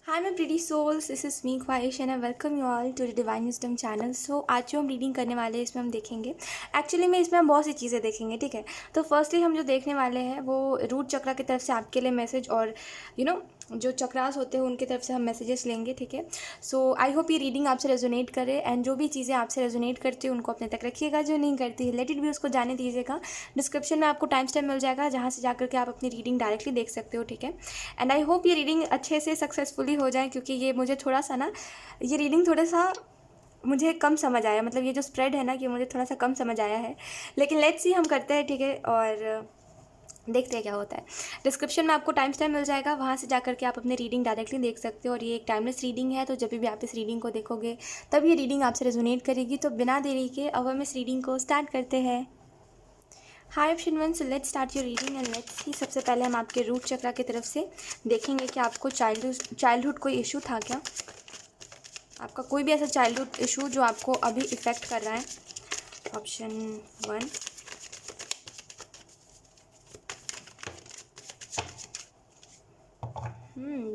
Hi my pretty souls, this is me Khwahish and I welcome you all to the Divine Wisdom channel. So आज जो हम reading करने वाले हैं इसमें हम देखेंगे एक्चुअली में इसमें हम बहुत सी चीज़ें देखेंगे, ठीक है। तो फर्स्टली हम जो देखने वाले हैं वो रूट चक्रा की तरफ से आपके लिए मैसेज और जो चक्रास होते हैं उनकी तरफ से हम मैसेजेस लेंगे, ठीक है। सो आई होप ये रीडिंग आपसे रेजोनेट करे एंड जो भी चीज़ें आपसे रेजोनेट करती है उनको अपने तक रखिएगा, जो नहीं करती है लेट इट भी उसको जाने दीजिएगा। डिस्क्रिप्शन में आपको टाइम स्टैम्प मिल जाएगा जहाँ से जाकर के आप अपनी रीडिंग डायरेक्टली देख सकते हो, ठीक है। एंड आई होप ये रीडिंग अच्छे से सक्सेसफुली हो जाए, क्योंकि ये मुझे थोड़ा सा ना ये रीडिंग थोड़ा सा मुझे कम समझ आया, मतलब ये जो स्प्रेड है ना कि मुझे थोड़ा सा कम समझ आया है, लेकिन लेट्स सी हम करते हैं, ठीक है। और देखते हैं क्या होता है। डिस्क्रिप्शन में आपको टाइम स्टैम्प मिल जाएगा, वहाँ से जाकर के आप अपनी रीडिंग डायरेक्टली देख सकते हो। और ये एक टाइमलेस रीडिंग है, तो जब भी आप इस रीडिंग को देखोगे तब ये रीडिंग आपसे रेजोनेट करेगी। तो बिना देरी के अब हम इस रीडिंग को स्टार्ट करते हैं। Hi option one, so let's start your reading and let's see. सबसे पहले हम आपके रूट चक्रा की तरफ से देखेंगे कि आपको चाइल्डहुड कोई इशू था क्या, आपका कोई भी ऐसा चाइल्डहुड इशू जो आपको अभी इफ़ेक्ट कर रहा है। ऑप्शन वन,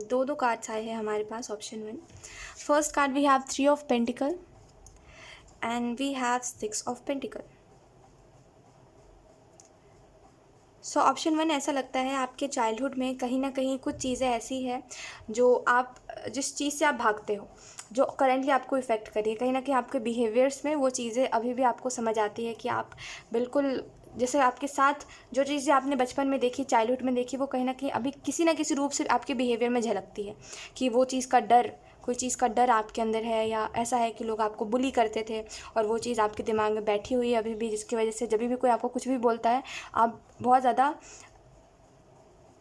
दो कार्ड्स आए हैं हमारे पास। Option one, first card we have 3 of pentacle and we have 6 of pentacle. So option one, ऐसा लगता है आपके चाइल्डहुड में कहीं ना कहीं कुछ चीज़ें ऐसी है जो आप जिस चीज़ से आप भागते हो, जो करेंटली आपको इफ़ेक्ट करिए। कहीं ना कहीं आपके बिहेवियर्स में वो चीज़ें अभी भी आपको समझ आती है कि आप बिल्कुल जैसे आपके साथ जो चीज़ें आपने बचपन में देखी, चाइल्डहुड में देखी, वो कहीं ना कहीं अभी किसी ना किसी रूप से आपके बिहेवियर में झलकती है। कि वो चीज़ का डर, कोई चीज़ का डर आपके अंदर है, या ऐसा है कि लोग आपको बुली करते थे और वो चीज़ आपके दिमाग में बैठी हुई है अभी भी, जिसकी वजह से जब भी कोई आपको कुछ भी बोलता है आप बहुत ज़्यादा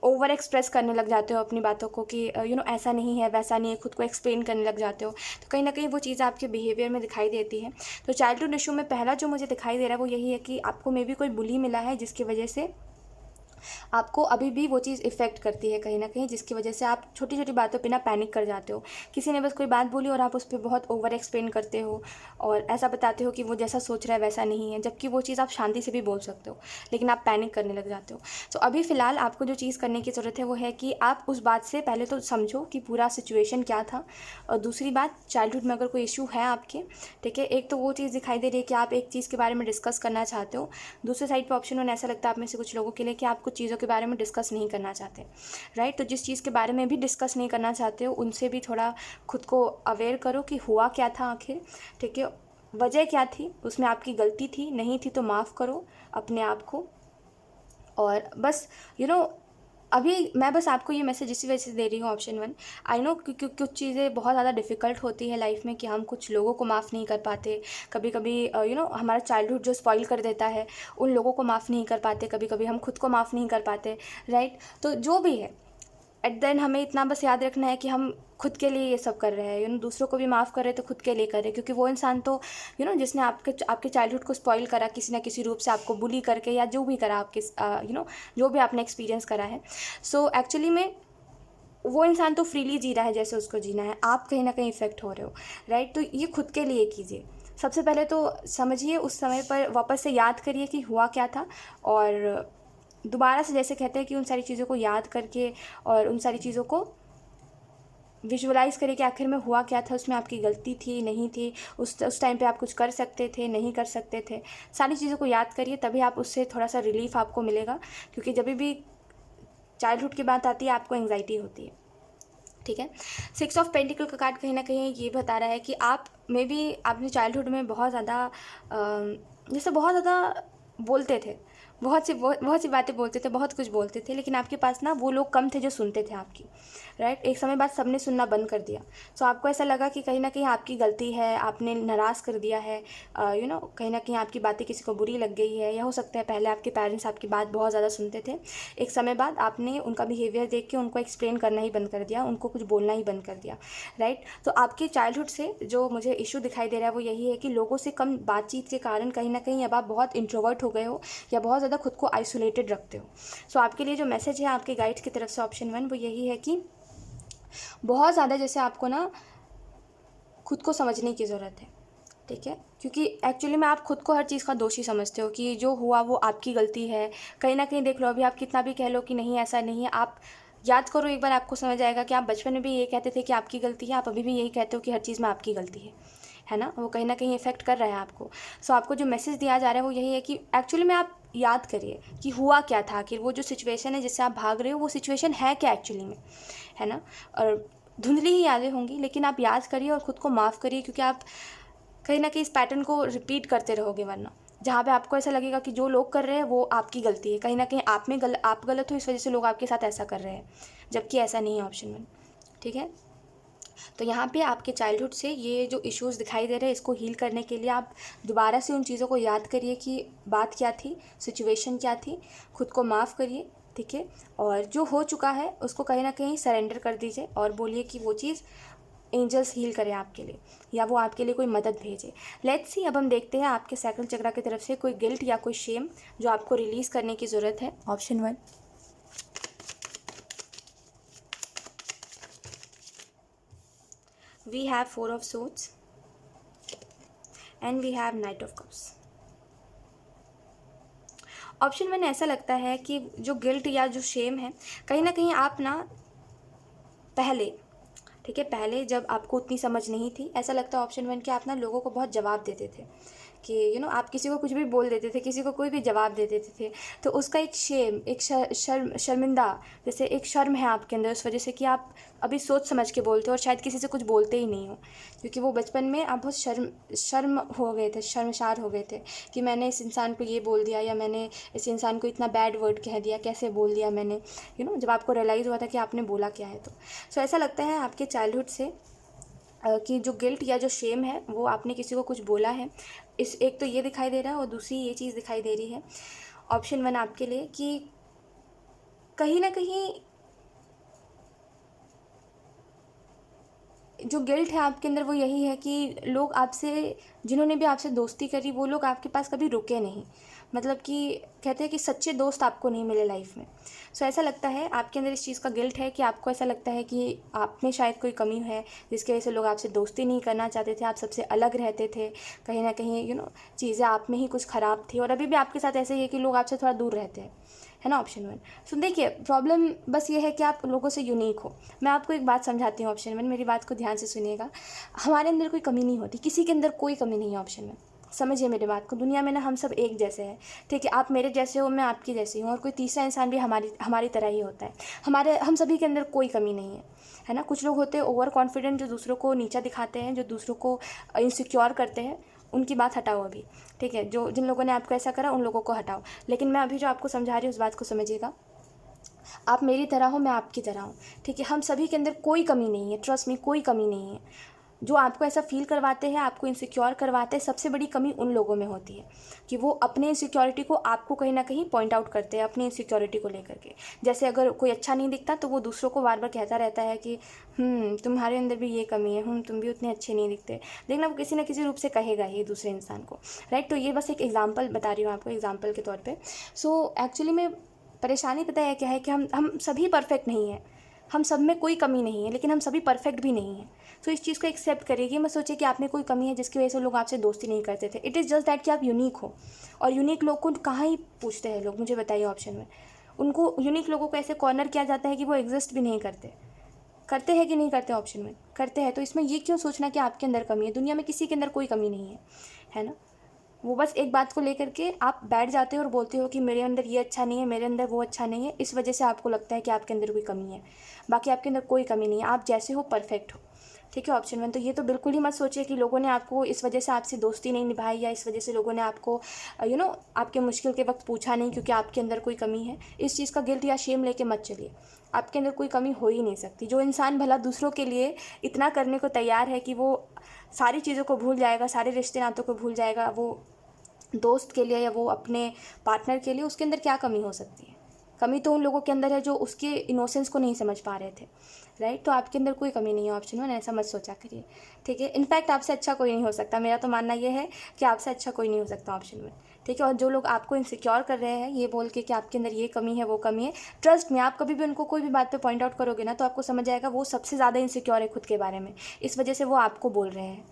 ओवर एक्सप्रेस करने लग जाते हो अपनी बातों को कि ऐसा नहीं है, वैसा नहीं है, खुद को एक्सप्लेन करने लग जाते हो। तो कहीं ना कहीं वो चीज़ आपके बिहेवियर में दिखाई देती है। तो चाइल्डहुड इशू में पहला जो मुझे दिखाई दे रहा है वो यही है कि आपको मे बी कोई बुली मिला है, जिसकी वजह से आपको अभी भी वो चीज़ इफ़ेक्ट करती है कहीं ना कहीं, जिसकी वजह से आप छोटी छोटी बातों पे ना पैनिक कर जाते हो। किसी ने बस कोई बात बोली और आप उस पर बहुत ओवर एक्सप्लेन करते हो और ऐसा बताते हो कि वो जैसा सोच रहा है वैसा नहीं है, जबकि वो चीज़ आप शांति से भी बोल सकते हो, लेकिन आप पैनिक करने लग जाते हो। तो अभी फ़िलहाल आपको जो चीज़ करने की ज़रूरत है वो है कि आप उस बात से पहले तो समझो कि पूरा सिचुएशन क्या था। और दूसरी बात, चाइल्डहुड में अगर कोई इशू है आपके, ठीक है, एक तो वो चीज़ दिखाई दे रही है कि आप एक चीज़ के बारे में डिस्कस करना चाहते हो। दूसरे साइड पर ऑप्शन वन, ऐसा लगता है आप में से कुछ लोगों के लिए कि आप कुछ चीज़ों के बारे में डिस्कस नहीं करना चाहते, राइट। तो जिस चीज़ के बारे में भी डिस्कस नहीं करना चाहते हो उनसे भी थोड़ा खुद को अवेयर करो कि हुआ क्या था आखिर, ठीक है, वजह क्या थी, उसमें आपकी गलती थी नहीं थी तो माफ़ करो अपने आप को। और बस अभी मैं बस आपको ये मैसेज इसी वजह से दे रही हूँ ऑप्शन वन। आई नो क्योंकि कुछ चीज़ें बहुत ज़्यादा डिफ़िकल्ट होती है लाइफ में कि हम कुछ लोगों को माफ़ नहीं कर पाते। कभी कभी हमारा चाइल्डहुड जो स्पॉइल कर देता है उन लोगों को माफ़ नहीं कर पाते, कभी कभी हम खुद को माफ़ नहीं कर पाते, राइट। तो जो भी है एट द एंड हमें इतना बस याद रखना है कि हम खुद के लिए ये सब कर रहे हैं, दूसरों को भी माफ़ कर रहे हैं तो खुद के लिए कर रहे हैं। क्योंकि वो इंसान तो जिसने आपके चाइल्डहुड को स्पॉइल करा किसी ना किसी रूप से, आपको बुली करके या जो भी करा आपके जो भी आपने एक्सपीरियंस करा है, सो एक्चुअली में वो इंसान तो फ्रीली जी रहा है जैसे उसको जीना है, आप कहीं ना कहीं इफेक्ट हो रहे हो, राइट। तो ये खुद के लिए कीजिए। सबसे पहले तो समझिए, उस समय पर वापस से याद करिए कि हुआ क्या था, और दोबारा से जैसे कहते हैं कि उन सारी चीज़ों को याद करके और उन सारी चीज़ों को विजुअलाइज़ करिए कि आखिर में हुआ क्या था, उसमें आपकी गलती थी नहीं थी, उस टाइम पे आप कुछ कर सकते थे नहीं कर सकते थे। सारी चीज़ों को याद करिए, तभी आप उससे थोड़ा सा रिलीफ आपको मिलेगा। क्योंकि जब भी चाइल्डहुड की बात आती है आपको एंग्जाइटी होती है, ठीक है। 6 ऑफ पेंटिकल का कार्ड कहीं ना कहीं ये बता रहा है कि आप मे बी अपने चाइल्डहुड में बहुत ज़्यादा जैसे बहुत ज़्यादा बोलते थे, बहुत सी बातें बोलते थे, बहुत कुछ बोलते थे, लेकिन आपके पास ना वो लोग कम थे जो सुनते थे आपकी, राइट। एक समय बाद सबने सुनना बंद कर दिया। सो आपको ऐसा लगा कि कहीं ना कहीं आपकी गलती है, आपने नाराज़ कर दिया है, कहीं ना कहीं आपकी बातें किसी को बुरी लग गई है, या हो सकता है पहले आपके पेरेंट्स आपकी बात बहुत ज़्यादा सुनते थे, एक समय बाद आपने उनका बिहेवियर देख के उनको एक्सप्लेन करना ही बंद कर दिया, उनको कुछ बोलना ही बंद कर दिया, राइट। तो आपके चाइल्डहुड से जो मुझे इशू दिखाई दे रहा है वो यही है कि लोगों से कम बातचीत के कारण कहीं ना कहीं अब आप बहुत इंट्रोवर्ट हो गए हो, या बहुत ज़्यादा खुद को आइसोलेटेड रखते हो। सो आपके लिए जो मैसेज है आपके गाइड्स की तरफ से ऑप्शन वन, वो यही है कि बहुत ज़्यादा जैसे आपको ना खुद को समझने की ज़रूरत है, ठीक है। क्योंकि एक्चुअली में आप खुद को हर चीज़ का दोषी समझते हो कि जो हुआ वो आपकी गलती है। कहीं ना कहीं देख लो, अभी आप कितना भी कह लो कि नहीं ऐसा नहीं है, आप याद करो एक बार, आपको समझ आएगा कि आप बचपन में भी ये कहते थे कि आपकी गलती है, आप अभी भी यही कहते हो कि हर चीज़ में आपकी गलती है ना। वो कहीं ना कहीं इफेक्ट कर रहा है आपको। सो आपको जो मैसेज दिया जा रहा है वो यही है कि एक्चुअली में आप याद करिए कि हुआ क्या था, कि वो जो सिचुएशन है जिससे आप भाग रहे हो वो सिचुएशन है क्या एक्चुअली में, है ना। और धुंधली ही यादें होंगी, लेकिन आप याद करिए और ख़ुद को माफ़ करिए, क्योंकि आप कहीं ना कहीं इस पैटर्न को रिपीट करते रहोगे, वरना जहाँ पे आपको ऐसा लगेगा कि जो लोग कर रहे हैं वो आपकी गलती है, कहीं ना कहीं आप गलत हो, इस वजह से लोग आपके साथ ऐसा कर रहे हैं, जबकि ऐसा नहीं है ऑप्शन 1। ठीक है, तो यहाँ पे आपके चाइल्डहुड से ये जो इश्यूज़ दिखाई दे रहे हैं, इसको हील करने के लिए आप दोबारा से उन चीज़ों को याद करिए कि बात क्या थी, सिचुएशन क्या थी, खुद को माफ़ करिए। ठीक है, और जो हो चुका है उसको कहीं ना कहीं सरेंडर कर दीजिए और बोलिए कि वो चीज़ एंजल्स हील करें आपके लिए, या वो आपके लिए कोई मदद भेजे। लेट्स सी, अब हम देखते हैं आपके सैक्रल चक्रा की तरफ से कोई गिल्ट या कोई शेम जो आपको रिलीज़ करने की ज़रूरत है। Option 1, we have 4 of swords and we have Knight of Cups। Option 1 ऐसा लगता है कि जो गिल्ट या जो शेम है, कहीं ना कहीं आप ना पहले, ठीक है, पहले जब आपको उतनी समझ नहीं थी, ऐसा लगता है ऑप्शन 1 कि आप ना लोगों को बहुत जवाब देते थे, कि आप किसी को कुछ भी बोल देते थे, किसी को कोई भी जवाब दे देते थे, तो उसका एक शेम, एक शर्मिंदा, जैसे एक शर्म है आपके अंदर, उस वजह से कि आप अभी सोच समझ के बोलते हो और शायद किसी से कुछ बोलते ही नहीं हो, क्योंकि वो बचपन में आप बहुत शर्म हो गए थे, शर्मसार हो गए थे कि मैंने इस इंसान को ये बोल दिया, या मैंने इस इंसान को इतना बैड वर्ड कह दिया, कैसे बोल दिया मैंने, जब आपको रियलाइज़ हुआ था कि आपने बोला क्या है। तो सो ऐसा लगता है आपके चाइल्डहुड से कि जो गिल्ट या जो शेम है वो आपने किसी को कुछ बोला है, इस एक तो ये दिखाई दे रहा है, और दूसरी ये चीज़ दिखाई दे रही है ऑप्शन 1 आपके लिए कि कहीं ना कहीं जो गिल्ट है आपके अंदर वो यही है कि लोग आपसे, जिन्होंने भी आपसे दोस्ती करी, वो लोग आपके पास कभी रुके नहीं, मतलब कि कहते हैं कि सच्चे दोस्त आपको नहीं मिले लाइफ में। सो ऐसा लगता है आपके अंदर इस चीज़ का गिल्ट है कि आपको ऐसा लगता है कि आप में शायद कोई कमी है, जिसकी वजह से लोग आपसे दोस्ती नहीं करना चाहते थे, आप सबसे अलग रहते थे, कहीं ना कहीं चीज़ें आप में ही कुछ ख़राब थी, और अभी भी आपके साथ ऐसे ही है कि लोग आपसे थोड़ा दूर रहते हैं, है ना। ऑप्शन 1। सो देखिए, प्रॉब्लम बस ये है कि आप लोगों से यूनिक हो। मैं आपको एक बात समझाती हूँ ऑप्शन 1, मेरी बात को ध्यान से सुनिएगा। हमारे अंदर कोई कमी नहीं होती, किसी के अंदर कोई कमी नहीं है ऑप्शन 1, समझिए मेरी बात को। दुनिया में ना हम सब एक जैसे हैं, ठीक है, आप मेरे जैसे हो, मैं आपकी जैसी हूँ, और कोई तीसरा इंसान भी हमारी तरह ही होता है। हम सभी के अंदर कोई कमी नहीं है ना। कुछ लोग होते हैं ओवर कॉन्फिडेंट, जो दूसरों को नीचा दिखाते हैं, जो दूसरों को इनसिक्योर करते हैं, उनकी बात हटाओ अभी, ठीक है। जिन लोगों ने आपको ऐसा करा उन लोगों को हटाओ, लेकिन मैं अभी जो आपको समझा रही हूँ उस बात को समझिएगा। आप मेरी तरह हो, मैं आपकी तरह हूँ, ठीक है। हम सभी के अंदर कोई कमी नहीं है, ट्रस्ट मी, कोई कमी नहीं है। जो आपको ऐसा फील करवाते हैं, आपको इनसिक्योर करवाते हैं, सबसे बड़ी कमी उन लोगों में होती है कि वो अपने इनसिक्योरिटी को आपको कहीं ना कहीं पॉइंट आउट करते हैं, अपनी इनसिक्योरिटी को लेकर के। जैसे अगर कोई अच्छा नहीं दिखता तो वो दूसरों को बार बार कहता रहता है कि तुम्हारे अंदर भी ये कमी है, तुम भी उतने अच्छे नहीं दिखते। देखना, वो किसी ना किसी रूप से कहेगा ही दूसरे इंसान को, राइट। तो ये बस एक एग्जाम्पल बता रही हूँ आपको, एग्जाम्पल के तौर पर। सो एक्चुअली में परेशानी पता है क्या है कि हम सभी परफेक्ट नहीं हैं, हम सब में कोई कमी नहीं है, लेकिन हम सभी परफेक्ट भी नहीं हैं। तो इस चीज़ को एक्सेप्ट करिए। ये मत सोचिए कि आप में कोई कमी है जिसकी वजह से लोग आपसे दोस्ती नहीं करते थे। इट इज़ जस्ट दैट कि आप यूनिक हो, और यूनिक लोग को कहाँ ही पूछते हैं लोग, मुझे बताइए ऑप्शन में। उनको यूनिक लोगों को ऐसे कॉर्नर किया जाता है कि वो एग्जिस्ट भी नहीं करते हैं कि नहीं करते, ऑप्शन में करते हैं। तो इसमें ये क्यों सोचना कि आपके अंदर कमी है, दुनिया में किसी के अंदर कोई कमी नहीं है ना। वो बस एक बात को लेकर के आप बैठ जाते हो और बोलते हो कि मेरे अंदर ये अच्छा नहीं है, मेरे अंदर वो अच्छा नहीं है, इस वजह से आपको लगता है कि आपके अंदर कोई कमी है। बाकी आपके अंदर कोई कमी नहीं है, आप जैसे हो परफेक्ट हो, ठीक है। ऑप्शन 1। तो ये तो बिल्कुल ही मत सोचिए कि लोगों ने आपको इस वजह से आपसे दोस्ती नहीं निभाई, या इस वजह से लोगों ने आपको आपके मुश्किल के वक्त पूछा नहीं, क्योंकि आपके अंदर कोई कमी है। इस चीज़ का गिल्ट या शेम लेके मत चलिए, आपके अंदर कोई कमी हो ही नहीं सकती। जो इंसान भला दूसरों के लिए इतना करने को तैयार है कि वो सारी चीज़ों को भूल जाएगा, सारे रिश्ते नातों को भूल जाएगा, वो दोस्त के लिए या वो अपने पार्टनर के लिए, उसके अंदर क्या कमी हो सकती है। कमी तो उन लोगों के अंदर है जो उसके इनोसेंस को नहीं समझ पा रहे थे, राइट। तो आपके अंदर कोई कमी नहीं है ऑप्शन 1, ऐसा मत सोचा करिए, ठीक है। इनफैक्ट आपसे अच्छा कोई नहीं हो सकता, मेरा तो मानना ये है कि आपसे अच्छा कोई नहीं हो सकता ऑप्शन 1, ठीक है। और जो लोग आपको इनसिक्योर कर रहे हैं ये बोल के कि आपके अंदर ये कमी है वो कमी है, ट्रस्ट में आप कभी भी उनको कोई भी बात पे पॉइंट आउट करोगे ना तो आपको समझ आएगा वो सबसे ज़्यादा इनसिक्योर है खुद के बारे में, इस वजह से वो आपको बोल रहे हैं।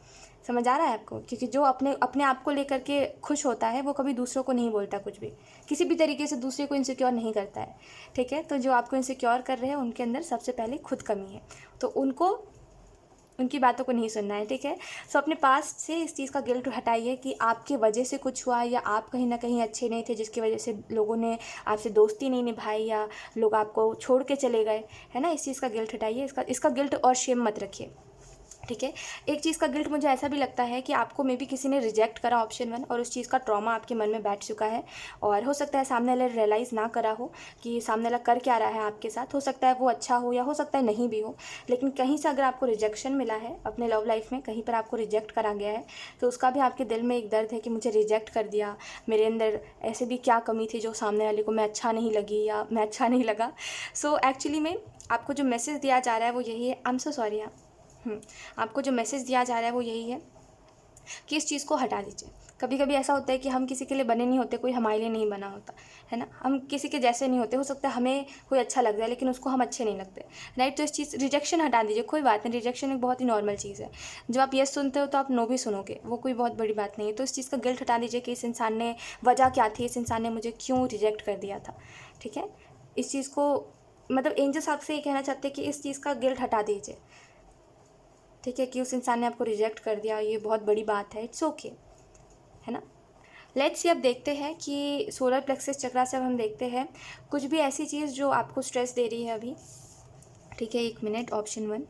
समझ आ रहा है आपको? क्योंकि जो अपने अपने आप को लेकर के खुश होता है वो कभी दूसरों को नहीं बोलता, कुछ भी किसी भी तरीके से दूसरे को इनसिक्योर नहीं करता है। ठीक है। तो जो आपको इनसिक्योर कर रहे हैं उनके अंदर सबसे पहले खुद कमी है, तो उनको उनकी बातों को नहीं सुनना है। ठीक है। सो अपने पास्ट से इस चीज़ का गिल्ट हटाइए कि आपकी वजह से कुछ हुआ या आप कहीं ना कहीं अच्छे नहीं थे जिसकी वजह से लोगों ने आपसे दोस्ती नहीं निभाई या लोग आपको छोड़ के चले गए, है ना। इस चीज़ का गिल्ट हटाइए, इसका गिल्ट और शेम मत रखिए। ठीक है। एक चीज़ का गिल्ट मुझे ऐसा भी लगता है कि आपको मे बी किसी ने रिजेक्ट करा ऑप्शन 1 और उस चीज़ का ट्रॉमा आपके मन में बैठ चुका है और हो सकता है सामने वाला रियलाइज़ ना करा हो कि सामने वाला कर क्या रहा है आपके साथ। हो सकता है वो अच्छा हो या हो सकता है नहीं भी हो, लेकिन कहीं से अगर आपको रिजेक्शन मिला है अपने लव लाइफ में, कहीं पर आपको रिजेक्ट करा गया है तो उसका भी आपके दिल में एक दर्द है कि मुझे रिजेक्ट कर दिया, मेरे अंदर ऐसे भी क्या कमी थी जो सामने वाले को मैं अच्छा नहीं लगी या मैं अच्छा नहीं लगा। सो एक्चुअली में आपको जो मैसेज दिया जा रहा है वो यही है, आई एम सो सॉरी। आपको जो मैसेज दिया जा रहा है वो यही है कि इस चीज़ को हटा दीजिए। कभी कभी ऐसा होता है कि हम किसी के लिए बने नहीं होते, कोई हमारे लिए नहीं बना होता, है ना। हम किसी के जैसे नहीं होते, हो सकता है हमें कोई अच्छा लग जाए लेकिन उसको हम अच्छे नहीं लगते, राइट। तो इस चीज़ रिजेक्शन हटा दीजिए, कोई बात नहीं, रिजेक्शन एक बहुत ही नॉर्मल चीज़ है। जब आप येस सुनते हो तो आप नो भी सुनोगे, वो कोई बहुत बड़ी बात नहीं है। तो इस चीज़ का गिल्ट हटा दीजिए कि इस इंसान ने, वजह क्या थी, इस इंसान ने मुझे क्यों रिजेक्ट कर दिया था। ठीक है। इस चीज़ को मतलब एंजल्स आपसे ये कहना चाहते हैं कि इस चीज़ का गिल्ट हटा दीजिए। ठीक है। कि उस इंसान ने आपको रिजेक्ट कर दिया, ये बहुत बड़ी बात है, इट्स ओके, है ना। लेट्स सी अब देखते हैं कि सोलर प्लेक्सस चक्रा से अब हम देखते हैं कुछ भी ऐसी चीज़ जो आपको स्ट्रेस दे रही है अभी। ठीक है, 1 मिनट। ऑप्शन 1,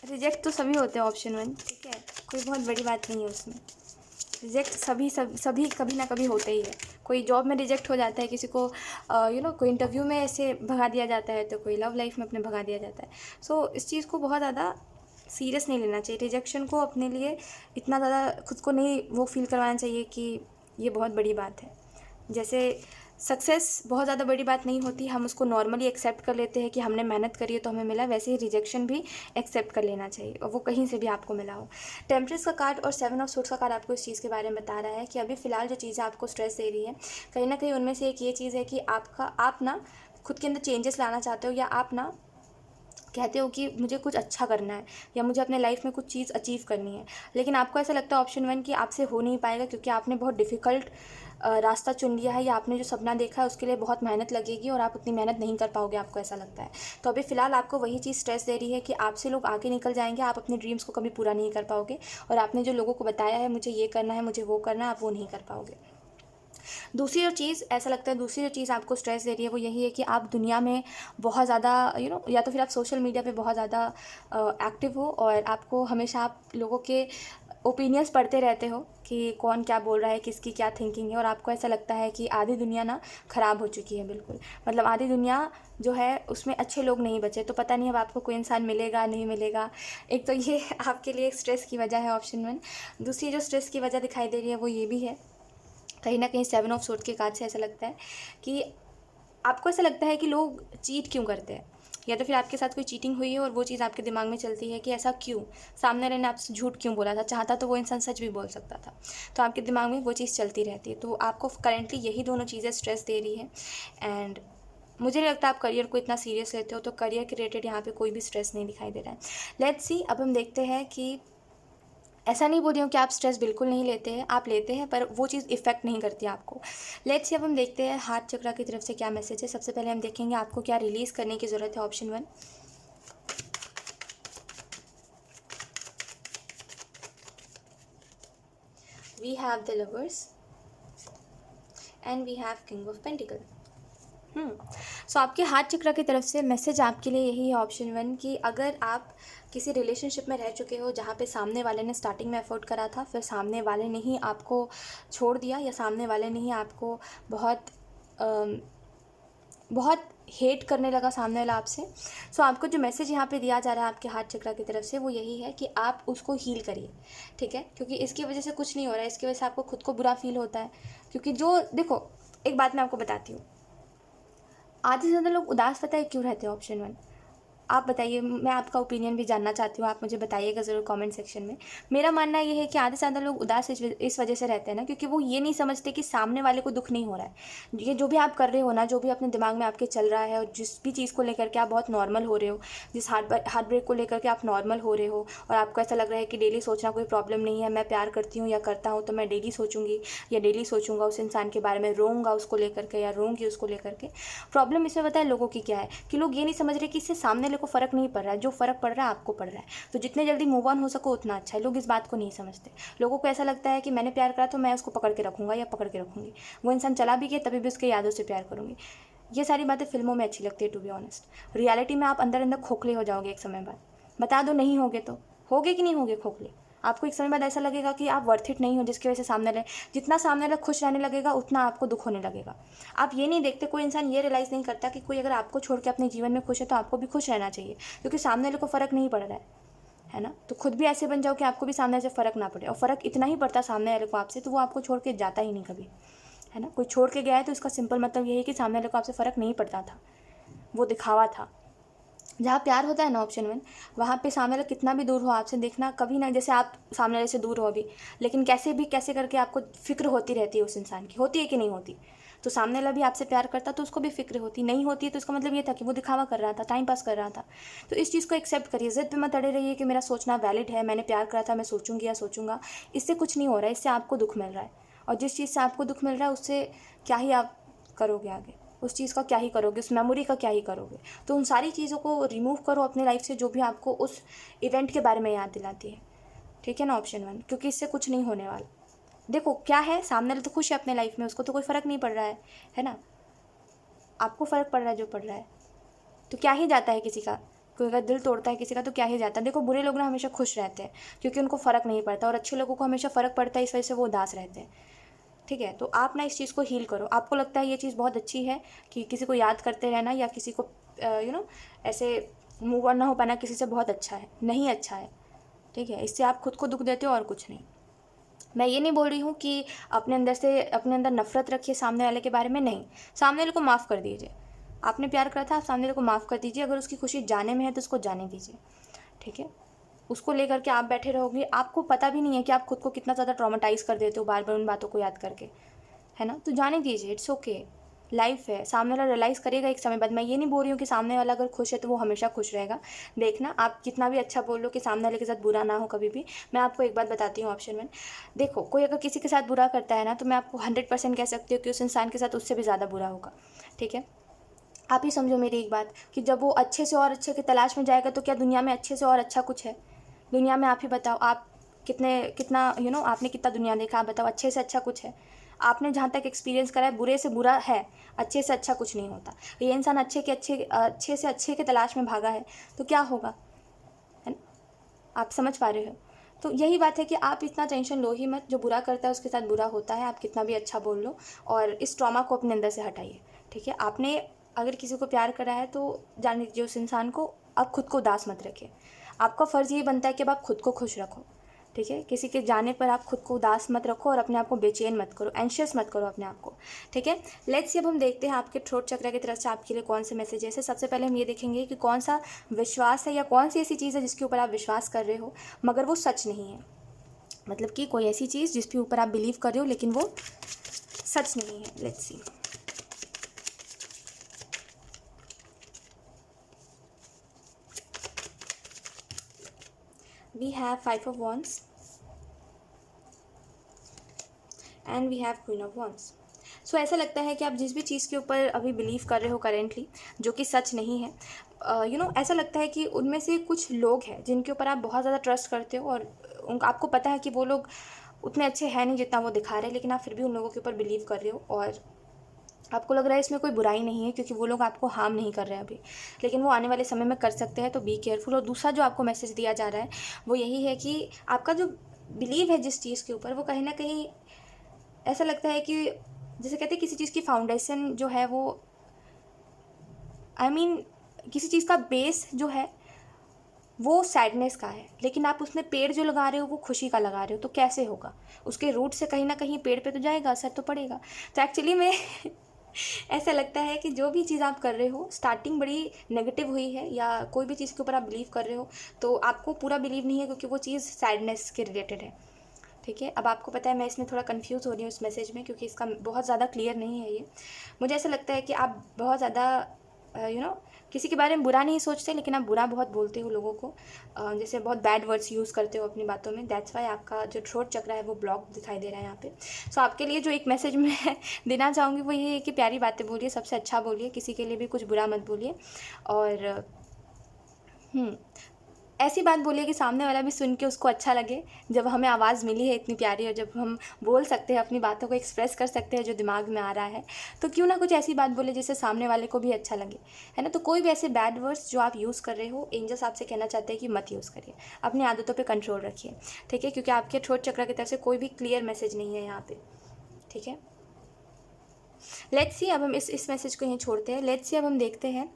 रिजेक्ट तो सभी होते हैं ऑप्शन 1। ठीक है, कोई बहुत बड़ी बात नहीं है उसमें। रिजेक्ट सभी कभी ना कभी होते ही है। कोई जॉब में रिजेक्ट हो जाता है, किसी को कोई इंटरव्यू में ऐसे भगा दिया जाता है, तो कोई लव लाइफ में अपने भगा दिया जाता है। सो इस चीज़ को बहुत ज़्यादा सीरियस नहीं लेना चाहिए। रिजेक्शन को अपने लिए इतना ज़्यादा खुद को नहीं वो फील करवाना चाहिए कि ये बहुत बड़ी बात है। जैसे सक्सेस बहुत ज़्यादा बड़ी बात नहीं होती, हम उसको नॉर्मली एक्सेप्ट कर लेते हैं कि हमने मेहनत करी है तो हमें मिला, वैसे ही रिजेक्शन भी एक्सेप्ट कर लेना चाहिए, और वो कहीं से भी आपको मिला हो। टेम्परेस का कार्ड और 7 ऑफ सूट्स का कार्ड आपको इस चीज़ के बारे में बता रहा है कि अभी फ़िलहाल जो चीज़ें आपको स्ट्रेस दे रही है, कहीं ना कहीं उनमें से एक ये चीज़ है कि आप ना खुद के अंदर चेंजेस लाना चाहते हो, या आप ना कहते हो कि मुझे कुछ अच्छा करना है या मुझे अपने लाइफ में कुछ चीज़ अचीव करनी है, लेकिन आपको ऐसा लगता है ऑप्शन 1 कि आपसे हो नहीं पाएगा क्योंकि आपने बहुत डिफ़िकल्ट रास्ता चुन लिया है, या आपने जो सपना देखा है उसके लिए बहुत मेहनत लगेगी और आप उतनी मेहनत नहीं कर पाओगे, आपको ऐसा लगता है। तो अभी फ़िलहाल आपको वही चीज़ स्ट्रेस दे रही है कि आपसे लोग आगे निकल जाएंगे, आप अपने ड्रीम्स को कभी पूरा नहीं कर पाओगे, और आपने जो लोगों को बताया है मुझे ये करना है, मुझे वो करना है, आप वो नहीं कर पाओगे। दूसरी जो चीज़ ऐसा लगता है, दूसरी जो चीज़ आपको स्ट्रेस दे रही है वो यही है कि आप दुनिया में बहुत ज़्यादा या तो फिर आप सोशल मीडिया पे बहुत ज़्यादा एक्टिव हो और आपको हमेशा आप लोगों के ओपिनियंस पढ़ते रहते हो कि कौन क्या बोल रहा है, किसकी क्या थिंकिंग है, और आपको ऐसा लगता है कि आधी दुनिया ना ख़राब हो चुकी है बिल्कुल। मतलब आधी दुनिया जो है उसमें अच्छे लोग नहीं बचे, तो पता नहीं अब आपको कोई इंसान मिलेगा नहीं मिलेगा। एक तो ये आपके लिए स्ट्रेस की वजह है ऑप्शन 1। दूसरी जो स्ट्रेस की वजह दिखाई दे रही है वो ये भी है, कहीं ना कहीं 7 ऑफ सूट के कार्ड से ऐसा लगता है कि आपको ऐसा लगता है कि लोग चीट क्यों करते हैं, या तो फिर आपके साथ कोई चीटिंग हुई है और वो चीज़ आपके दिमाग में चलती है कि ऐसा क्यों, सामने वाले ने आपसे झूठ क्यों बोला था, चाहता तो वो इंसान सच भी बोल सकता था, तो आपके दिमाग में वो चीज़ चलती रहती है। तो आपको करेंटली यही दोनों चीज़ें स्ट्रेस दे रही है। एंड मुझे नहीं लगता आप करियर को इतना सीरियस लेते हो, तो करियर के रिलेटेड यहाँ पे कोई भी स्ट्रेस नहीं दिखाई दे रहा है। लेट्स सी अब हम देखते हैं कि ऐसा नहीं बोल रही हूँ कि आप स्ट्रेस बिल्कुल नहीं लेते हैं, आप लेते हैं, पर वो चीज़ इफ़ेक्ट नहीं करती आपको। लेट्स से अब हम देखते हैं हार्ट चक्रा की तरफ से क्या मैसेज है। सबसे पहले हम देखेंगे आपको क्या रिलीज़ करने की ज़रूरत है, option 1। We have the lovers and we have king of pentacle. So आपके हार्ट चक्रा की तरफ से मैसेज आपके लिए यही है ऑप्शन 1 कि अगर आप किसी रिलेशनशिप में रह चुके हो जहाँ पे सामने वाले ने स्टार्टिंग में एफर्ट करा था, फिर सामने वाले ने ही आपको छोड़ दिया, या सामने वाले ने ही आपको बहुत हेट करने लगा सामने वाला आपसे। सो आपको जो मैसेज यहाँ पे दिया जा रहा है आपके हार्ट चक्रा की तरफ से वो यही है कि आप उसको हील करिए। ठीक है, क्योंकि इसकी वजह से कुछ नहीं हो रहा है, इसकी वजह से आपको खुद को बुरा फील होता है। क्योंकि जो देखो, एक बात मैं आपको बताती हूँ, आधे से ज़्यादा लोग उदास पता है क्यों रहते हैं, ऑप्शन 1, आप बताइए, मैं आपका ओपिनियन भी जानना चाहती हूँ, आप मुझे बताइएगा ज़रूर कमेंट सेक्शन में। मेरा मानना ये है कि आधे से ज़्यादा लोग उदास इस वजह से रहते हैं ना, क्योंकि वो ये नहीं समझते कि सामने वाले को दुःख नहीं हो रहा है। ये जो भी आप कर रहे हो ना, जो भी अपने दिमाग में आपके चल रहा है, और जिस भी चीज़ को लेकर के आप बहुत नॉर्मल हो रहे हो, जिस हार्ट ब्रेक को लेकर के आप नॉर्मल हो रहे हो, और आपको ऐसा लग रहा है कि डेली सोचना कोई प्रॉब्लम नहीं है, मैं प्यार करती हूँ या करता हूँ तो मैं डेली सोचूंगी या डेली सोचूंगा उस इंसान के बारे में, रोऊंगा उसको लेकर के या रोऊंगी उसको लेकर के। प्रॉब्लम इसमें पता है लोगों की क्या है, कि लोग ये नहीं समझ रहे कि इससे सामने वाले को फ़र्क नहीं पड़ रहा है, जो फ़र्क पड़ रहा है आपको पड़ रहा है। तो जितने जल्दी मूव ऑन हो सको उतना अच्छा है। लोग इस बात को नहीं समझते। लोगों को ऐसा लगता है कि मैंने प्यार करा तो मैं उसको पकड़ के रखूँगा या पकड़ के रखूँगी, वो इंसान चला भी गया तभी भी उसके यादों से प्यार करूँगी। ये सारी बातें फिल्मों में अच्छी लगती है, टू बी ऑनेस्ट। रियलिटी में आप अंदर अंदर खोखले हो जाओगे एक समय बाद। बता दो नहीं होगे तो होगे कि नहीं होगे खोखले। आपको एक समय बाद ऐसा लगेगा कि आप वर्थ इट नहीं हो, जिसकी वजह से सामने वाले, जितना सामने वाला खुश रहने लगेगा उतना आपको दुख होने लगेगा। आप ये नहीं देखते, कोई इंसान ये रियलाइज़ नहीं करता कि कोई अगर आपको छोड़ के अपने जीवन में खुश है तो आपको भी खुश रहना चाहिए, क्योंकि सामने वाले को फ़र्क नहीं पड़ रहा है ना। तो खुद भी ऐसे बन जाओ कि आपको भी सामने से फ़र्क ना पड़े, और फ़र्क इतना ही पड़ता सामने वाले को आपसे, तो वो आपको छोड़ के जाता ही नहीं कभी, है ना। कोई छोड़ के गया है तो इसका सिंपल मतलब ये है कि सामने वाले को आपसे फ़र्क नहीं पड़ता था, वो दिखावा था। जहाँ प्यार होता है ना, ऑप्शन 1, वहाँ पे सामने वाला कितना भी दूर हो आपसे, देखना कभी ना, जैसे आप सामने वाले से दूर हो अभी, लेकिन कैसे करके आपको फ़िक्र होती रहती है उस इंसान की, होती है कि नहीं होती। तो सामने वाला भी आपसे प्यार करता तो उसको भी फ़िक्र होती, नहीं होती है तो इसका मतलब ये था कि वो दिखावा कर रहा था, टाइम पास कर रहा था। तो इस चीज़ को एक्सेप्ट करिए, ज़िद पे मत अड़े रहिए कि मेरा सोचना वैलिड है, मैंने प्यार करा था, मैं सोचूंगी या सोचूंगा। इससे कुछ नहीं हो रहा है, इससे आपको दुख मिल रहा है, और जिस चीज़ से आपको दुख मिल रहा है उससे क्या ही आप करोगे आगे, उस चीज़ का क्या ही करोगे, उस मेमोरी का क्या ही करोगे। तो उन सारी चीज़ों को रिमूव करो अपने लाइफ से, जो भी आपको उस इवेंट के बारे में याद दिलाती है, ठीक है ना, ऑप्शन 1, क्योंकि इससे कुछ नहीं होने वाला। देखो क्या है, सामने वाला तो खुश है अपने लाइफ में, उसको तो कोई फ़र्क नहीं पड़ रहा है ना। आपको फ़र्क पड़ रहा है जो पड़ रहा है, तो क्या ही जाता है किसी का। कोई अगर दिल तोड़ता है किसी का तो क्या ही जाता है। देखो बुरे लोग ना हमेशा खुश रहते हैं क्योंकि उनको फ़र्क नहीं पड़ता, और अच्छे लोगों को हमेशा फ़र्क पड़ता है, इस वजह से वो उदास रहते हैं, ठीक है। तो आप ना इस चीज़ को हील करो। आपको लगता है ये चीज़ बहुत अच्छी है कि किसी को याद करते रहना या किसी को ऐसे मूव ऑन ना हो पाना किसी से, बहुत अच्छा है, नहीं अच्छा है, ठीक है। इससे आप खुद को दुख देते हो और कुछ नहीं। मैं ये नहीं बोल रही हूँ कि अपने अंदर नफ़रत रखिए सामने वाले के बारे में, नहीं। सामने वाले को माफ़ कर दीजिए। आपने प्यार करा था, आप सामने वाले को माफ़ कर दीजिए। अगर उसकी खुशी जाने में है तो उसको जाने दीजिए, ठीक है। उसको लेकर के आप बैठे रहोगे, आपको पता भी नहीं है कि आप खुद को कितना ज़्यादा ट्रॉमेटाइज़ कर देते हो बार बार उन बातों को याद करके, है ना। तो जाने दीजिए, इट्स ओके, लाइफ है। सामने वाला रियलाइज़ करेगा एक समय बाद। मैं ये नहीं बोल रही हूँ कि सामने वाला अगर खुश है तो वो हमेशा खुश रहेगा। देखना, आप कितना भी अच्छा बोल लो कि सामने वाले के साथ बुरा ना हो कभी भी। मैं आपको एक बात बताती हूँ, ऑप्शन 1, देखो कोई अगर किसी के साथ बुरा करता है ना, तो मैं आपको 100% कह सकती हूँ कि उस इंसान के साथ उससे भी ज़्यादा बुरा होगा, ठीक है। आप ही समझो मेरी एक बात, कि जब वो अच्छे से और अच्छे की तलाश में जाएगा तो क्या दुनिया में अच्छे से और अच्छा कुछ है? दुनिया में आप ही बताओ, आप कितना आपने कितना दुनिया देखा, आप बताओ अच्छे से अच्छा कुछ है? आपने जहाँ तक एक्सपीरियंस करा है, बुरे से बुरा है, अच्छे से अच्छा कुछ नहीं होता। ये इंसान अच्छे से अच्छे के तलाश में भागा है तो क्या होगा, है ना? आप समझ पा रहे हो? तो यही बात है कि आप इतना टेंशन लो ही मत, जो बुरा करता है उसके साथ बुरा होता है, आप कितना भी अच्छा बोल लो, और इस ट्रॉमा को अपने अंदर से हटाइए, ठीक है। आपने अगर किसी को प्यार करा है तो जान लीजिए उस इंसान को, आप खुद को उदास मत रखिए। आपका फ़र्ज़ ये बनता है कि अब आप खुद को खुश रखो, ठीक है। किसी के जाने पर आप खुद को उदास मत रखो और अपने आप को बेचैन मत करो, एंशियस मत करो अपने आप को, ठीक है। लेट्स सी अब हम देखते हैं आपके थ्रोट चक्र की तरफ से आपके लिए कौन से मैसेजेस है। सबसे पहले हम ये देखेंगे कि कौन सा विश्वास है या कौन सी ऐसी चीज़ है जिसके ऊपर आप विश्वास कर रहे हो मगर वो सच नहीं है। मतलब कि कोई ऐसी चीज़ जिसके ऊपर आप बिलीव कर रहे हो लेकिन वो सच नहीं है। Let's see. We have 5 of wands and we have queen of wands। So ऐसा लगता है कि आप जिस भी चीज़ के ऊपर अभी बिलीव कर रहे हो करेंटली, जो कि सच नहीं है, ऐसा लगता है कि उनमें से कुछ लोग हैं जिनके ऊपर आप बहुत ज़्यादा ट्रस्ट करते हो, और आपको पता है कि वो लोग उतने अच्छे हैं नहीं जितना वो दिखा रहे हैं, लेकिन आप फिर भी उन लोगों के ऊपर बिलीव कर रहे हो, और आपको लग रहा है इसमें कोई बुराई नहीं है क्योंकि वो लोग आपको हार्म नहीं कर रहे हैं अभी, लेकिन वो आने वाले समय में कर सकते हैं, तो बी केयरफुल। और दूसरा जो आपको मैसेज दिया जा रहा है वो यही है कि आपका जो बिलीव है जिस चीज़ के ऊपर, वो कहीं ना कहीं ऐसा लगता है कि जैसे कहते हैं किसी चीज़ की फाउंडेशन जो है वो, किसी चीज़ का बेस जो है वो सैडनेस का है, लेकिन आप उसमें पेड़ जो लगा रहे हो वो खुशी का लगा रहे हो, तो कैसे होगा? उसके रूट से कहीं ना कहीं पेड़ पे तो जाएगा, असर तो पड़ेगा। तो एक्चुअली में ऐसा लगता है कि जो भी चीज़ आप कर रहे हो स्टार्टिंग बड़ी नेगेटिव हुई है, या कोई भी चीज़ के ऊपर आप बिलीव कर रहे हो तो आपको पूरा बिलीव नहीं है, क्योंकि वो चीज़ सैडनेस के रिलेटेड है। ठीक है, अब आपको पता है मैं इसमें थोड़ा कंफ्यूज हो रही हूँ इस मैसेज में, क्योंकि इसका बहुत ज़्यादा क्लियर नहीं है ये। मुझे ऐसा लगता है कि आप बहुत ज़्यादा किसी के बारे में बुरा नहीं सोचते, लेकिन आप बुरा बहुत बोलते हो लोगों को, जैसे बहुत बैड वर्ड्स यूज़ करते हो अपनी बातों में। दैट्स वाई आपका जो थ्रोट चक्र है वो ब्लॉक दिखाई दे रहा है यहाँ पे। सो आपके लिए जो एक मैसेज मैं देना चाहूँगी वो ये है कि प्यारी बातें बोलिए, सबसे अच्छा बोलिए, किसी के लिए भी कुछ बुरा मत बोलिए। और ऐसी बात बोलिए कि सामने वाला भी सुन के उसको अच्छा लगे। जब हमें आवाज़ मिली है इतनी प्यारी, और जब हम बोल सकते हैं, अपनी बातों को एक्सप्रेस कर सकते हैं जो दिमाग में आ रहा है, तो क्यों ना कुछ ऐसी बात बोले जिससे सामने वाले को भी अच्छा लगे, है ना। तो कोई भी ऐसे बैड वर्ड्स जो आप यूज़ कर रहे हो, एंजल्स आपसे कहना चाहते हैं कि मत यूज़ करिए, अपनी आदतों पर कंट्रोल रखिए। ठीक है, क्योंकि आपके थ्रोट चक्र की तरफ से कोई भी क्लियर मैसेज नहीं है यहाँ पर। ठीक है, लेट्स सी, अब हम इस मैसेज को यहीं छोड़ते हैं। लेट्स सी, अब हम देखते हैं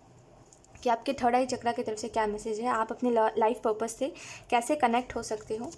कि आपके थर्ड आई चक्र की तरफ से क्या मैसेज है, आप अपने लाइफ पर्पस से कैसे कनेक्ट हो सकते हो।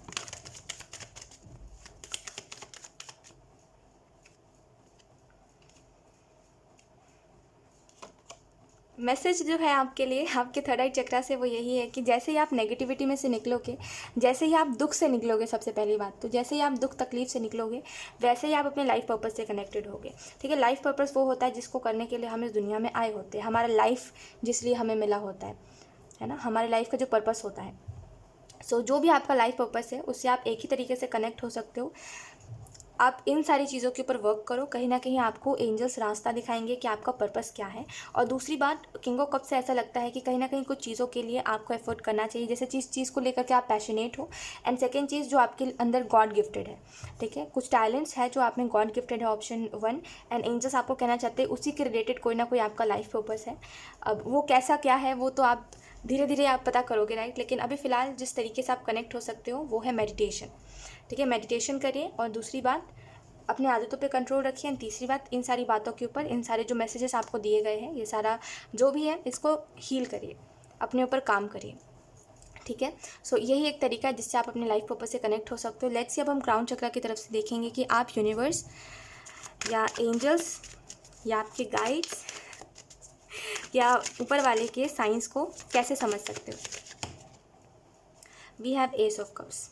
मैसेज जो है आपके लिए, आपके थर्ड आई चक्र से, वो यही है कि जैसे ही आप नेगेटिविटी में से निकलोगे, जैसे ही आप दुख से निकलोगे, सबसे पहली बात तो जैसे ही आप दुख तकलीफ से निकलोगे, वैसे ही आप अपने लाइफ पर्पस से कनेक्टेड होगे। ठीक है, लाइफ पर्पस वो होता है जिसको करने के लिए हम इस दुनिया में आए होते हैं, हमारा लाइफ जिस लिए हमें मिला होता है ना, हमारे लाइफ का जो पर्पस होता है। सो जो भी आपका लाइफ पर्पस है उससे आप एक ही तरीके से कनेक्ट हो सकते हो। आप इन सारी चीज़ों के ऊपर वर्क करो, कहीं ना कहीं आपको एंजल्स रास्ता दिखाएंगे कि आपका पर्पस क्या है। और दूसरी बात, किंग ऑफ कप से ऐसा लगता है कि कहीं ना कहीं कुछ चीज़ों के लिए आपको एफर्ट करना चाहिए, जैसे चीज़ को लेकर के आप पैशनेट हो। एंड सेकेंड चीज़, जो आपके अंदर गॉड गिफ्टेड है। ठीक है, कुछ टैलेंट्स है जो आप में गॉड गिफ्टेड है, ऑप्शन 1। एंड एंजल्स आपको कहना चाहते हैं उसी के रिलेटेड कोई ना कोई आपका लाइफ पर्पस है। अब वो कैसा क्या है वो तो आप धीरे धीरे आप पता करोगे, राइट। लेकिन अभी फ़िलहाल जिस तरीके से आप कनेक्ट हो सकते हो वो है मेडिटेशन। ठीक है, मेडिटेशन करिए। और दूसरी बात, अपनी आदतों पे कंट्रोल रखिए। एंड तीसरी बात, इन सारी बातों के ऊपर, इन सारे जो मैसेजेस आपको दिए गए हैं, ये सारा जो भी है, इसको हील करिए, अपने ऊपर काम करिए। ठीक है, सो यही एक तरीका है जिससे आप अपने लाइफ पर्पस से कनेक्ट हो सकते हो। लेट्स सी, अब हम क्राउन चक्र की तरफ से देखेंगे कि आप यूनिवर्स या एंजल्स या आपके गाइड्स या ऊपर वाले के साइंस को कैसे समझ सकते हो। We have ace of cups.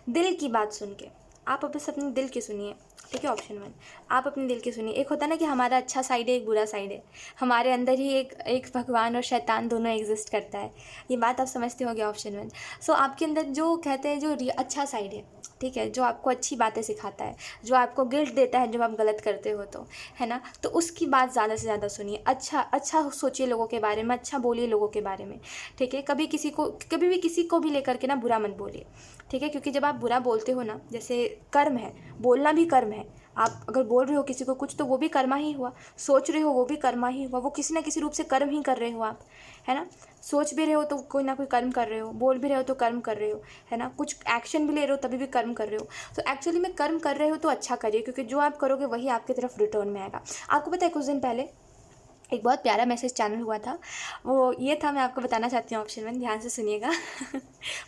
दिल की बात सुन के आप बस अपने दिल की सुनिए। ठीक है, ऑप्शन 1, आप अपने दिल की सुनिए। एक होता है ना कि हमारा अच्छा साइड है, एक बुरा साइड है, हमारे अंदर ही एक भगवान और शैतान दोनों एग्जिस्ट करता है, ये बात आप समझते होंगे, ऑप्शन 1। सो आपके अंदर जो कहते हैं जो अच्छा साइड है, ठीक है, जो आपको अच्छी बातें सिखाता है, जो आपको गिल्ट देता है जब आप गलत करते हो तो, है ना, तो उसकी बात ज़्यादा से ज़्यादा सुनिए। अच्छा सोचिए लोगों के बारे में, अच्छा बोलिए लोगों के बारे में। ठीक है, कभी भी किसी को भी लेकर के ना बुरा मत बोलिए। ठीक है, क्योंकि जब आप बुरा बोलते हो ना, जैसे कर्म है, बोलना भी कर्म है। आप अगर बोल रहे हो किसी को कुछ तो वो भी कर्मा ही हुआ, सोच रहे हो वो भी कर्मा ही हुआ, वो किसी ना किसी रूप से कर्म ही कर रहे हो आप, है ना। सोच भी रहे हो तो कोई ना कोई कर्म कर रहे हो, बोल भी रहे हो तो कर्म कर रहे हो, है ना, कुछ एक्शन भी ले रहे हो तभी भी कर्म कर रहे हो। तो एक्चुअली में कर्म कर रहे हो तो अच्छा करिए, क्योंकि जो आप करोगे वही आपकी तरफ रिटर्न में आएगा। आपको पता है कुछ दिन पहले एक बहुत प्यारा मैसेज चैनल हुआ था, वो ये था, मैं आपको बताना चाहती हूँ, ऑप्शन 1 ध्यान से सुनिएगा।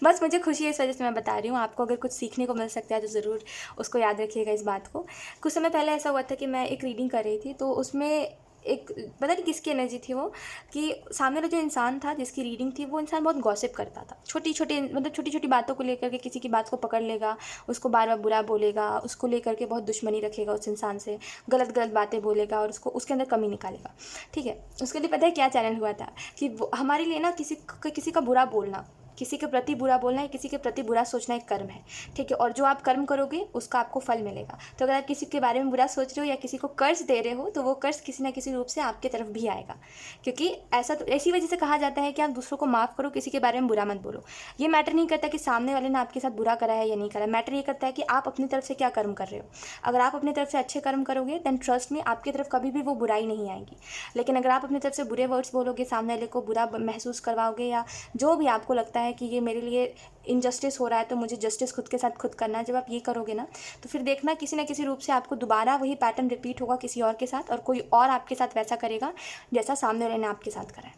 बस मुझे खुशी है इस वजह से मैं बता रही हूँ आपको, अगर कुछ सीखने को मिल सकता है तो ज़रूर उसको याद रखिएगा इस बात को। कुछ समय पहले ऐसा हुआ था कि मैं एक रीडिंग कर रही थी, तो उसमें एक पता नहीं किसकी एनर्जी थी वो, कि सामने वाला जो इंसान था जिसकी रीडिंग थी, वो इंसान बहुत गॉसिप करता था, छोटी छोटी बातों को लेकर के किसी की बात को पकड़ लेगा, उसको बार बार बुरा बोलेगा, उसको लेकर के बहुत दुश्मनी रखेगा उस इंसान से, गलत बातें बोलेगा और उसके अंदर कमी निकालेगा। ठीक है, उसके लिए पता है क्या चैलेंज हुआ था कि हमारे लिए ना किसी का बुरा बोलना, किसी के प्रति बुरा बोलना है, किसी के प्रति बुरा सोचना एक कर्म है। ठीक है, और जो आप कर्म करोगे उसका आपको फल मिलेगा। तो अगर आप किसी के बारे में बुरा सोच रहे हो या किसी को कर्ज दे रहे हो, तो वो कर्ज किसी ना किसी रूप से आपकी तरफ भी आएगा, क्योंकि ऐसी वजह से कहा जाता है कि आप दूसरों को माफ़ करो, किसी के बारे में बुरा मत बोलो। ये मैटर नहीं करता कि सामने वाले ने आपके साथ बुरा करा है या नहीं करा, मैटर ये करता है कि आप अपनी तरफ से क्या कर्म कर रहे हो। अगर आप अपनी तरफ से अच्छे कर्म करोगे, देन ट्रस्ट में आपकी तरफ कभी भी वो बुराई नहीं आएगी। लेकिन अगर आप अपनी तरफ से बुरे वर्ड्स बोलोगे, सामने वाले को बुरा महसूस करवाओगे, या जो भी आपको लगता है कि ये मेरे लिए इनजस्टिस हो रहा है तो मुझे जस्टिस खुद के साथ खुद करना है, जब आप ये करोगे ना, तो फिर देखना किसी ना किसी रूप से आपको दोबारा वही पैटर्न रिपीट होगा किसी और के साथ, और कोई और आपके साथ वैसा करेगा जैसा सामने वाले ने आपके साथ करा है,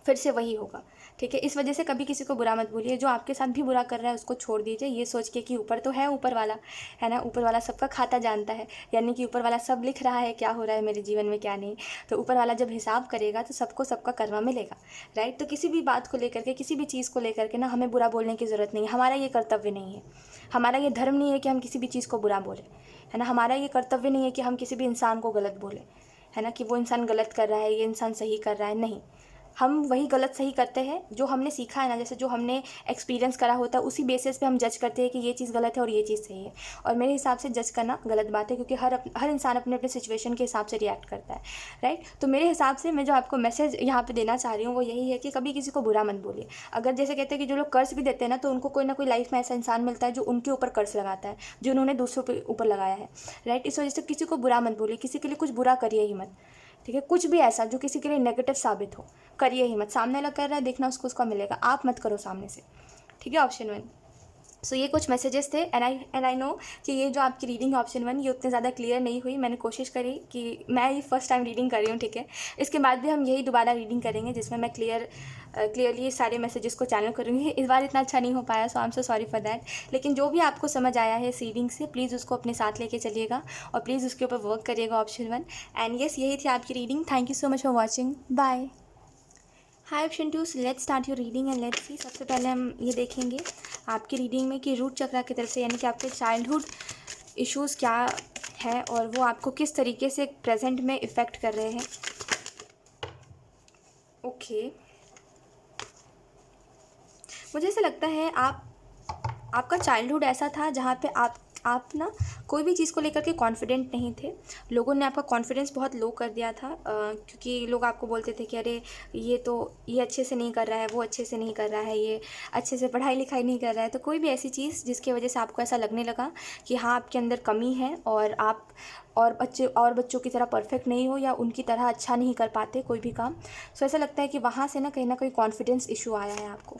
फिर से वही होगा। ठीक है। इस वजह से कभी किसी को बुरा मत बोलिए, जो आपके साथ भी बुरा कर रहा है उसको छोड़ दीजिए, ये सोच के कि ऊपर तो है ऊपर वाला, है ना, ऊपर वाला सबका खाता जानता है, यानी कि ऊपर वाला सब लिख रहा है क्या हो रहा है मेरे जीवन में क्या नहीं। तो ऊपर वाला जब हिसाब करेगा तो सबको सबका कर्मा मिलेगा, राइट। तो किसी भी बात को लेकर के, किसी भी चीज़ को लेकर के ना हमें बुरा बोलने की ज़रूरत नहीं है, हमारा ये कर्तव्य नहीं है, हमारा ये धर्म नहीं है कि हम किसी भी चीज़ को बुरा बोलें, है ना, हमारा ये कर्तव्य नहीं है कि हम किसी भी इंसान को गलत बोलें, है ना, कि वो इंसान गलत कर रहा है, ये इंसान सही कर रहा है, नहीं। हम वही गलत सही करते हैं जो हमने सीखा है ना, जैसे जो हमने एक्सपीरियंस करा होता है उसी बेसिस पे हम जज करते हैं कि ये चीज़ गलत है और ये चीज़ सही है। और मेरे हिसाब से जज करना गलत बात है, क्योंकि हर इंसान अपने अपने सिचुएशन के हिसाब से रिएक्ट करता है, राइट। तो मेरे हिसाब से मैं जो आपको मैसेज यहाँ पे देना चाह रही हूँ वो यही है कि कभी किसी को बुरा मत बोलिए। अगर जैसे कहते हैं कि जो लोग कर्ज भी देते हैं ना, तो उनको कोई ना कोई लाइफ में ऐसा इंसान मिलता है जो उनके ऊपर कर्ज लगाता है, जो उन्होंने दूसरों के ऊपर लगाया है, राइट। इस वजह से किसी को बुरा मत बोलिए, किसी के लिए कुछ बुरा करिए ही मत, ठीक है। कुछ भी ऐसा जो किसी के लिए नेगेटिव साबित हो, करिए ही मत। सामने वाला कर रहा है, देखना उसको उसका मिलेगा, आप मत करो सामने से, ठीक है। ऑप्शन 1। सो ये कुछ मैसेजेस थे, एंड आई नो कि ये जो आपकी रीडिंग ऑप्शन 1 ये उतने ज़्यादा क्लियर नहीं हुई। मैंने कोशिश करी कि मैं ये फर्स्ट टाइम रीडिंग कर रही हूँ, ठीक है। इसके बाद भी हम यही दोबारा रीडिंग करेंगे जिसमें मैं क्लियरली सारे मैसेजेस को चैनल करूँगी। इस बार इतना अच्छा नहीं हो पाया, so I am so sorry for that. लेकिन जो भी आपको समझ आया है इस रीडिंग से, प्लीज़ उसको अपने साथ लेके चलिएगा और प्लीज़ उसके ऊपर वर्क करिएगा, ऑप्शन 1। एंड येस, यही थी आपकी reading. Thank you so much for watching, bye. Hi option 2, let's start your reading and let's see. सबसे पहले हम ये देखेंगे आपकी रीडिंग में कि रूट चक्रा की तरफ से, यानी कि आपके चाइल्डहुड इश्यूज़ क्या है और वो आपको किस तरीके से प्रेजेंट में इफ़ेक्ट कर रहे हैं। ओके, मुझे ऐसा लगता है आपका चाइल्डहुड ऐसा था जहाँ पे आप ना कोई भी चीज़ को लेकर के कॉन्फिडेंट नहीं थे। लोगों ने आपका कॉन्फिडेंस बहुत लो कर दिया था, क्योंकि लोग आपको बोलते थे कि अरे ये अच्छे से नहीं कर रहा है, वो अच्छे से नहीं कर रहा है, ये अच्छे से पढ़ाई लिखाई नहीं कर रहा है। तो कोई भी ऐसी चीज़ जिसकी वजह से आपको ऐसा लगने लगा कि हाँ, आपके अंदर कमी है और आप और बच्चों की तरह परफेक्ट नहीं हो या उनकी तरह अच्छा नहीं कर पाते कोई भी काम। सो ऐसा लगता है कि वहाँ से ना कहीं कॉन्फिडेंस इशू आया है आपको।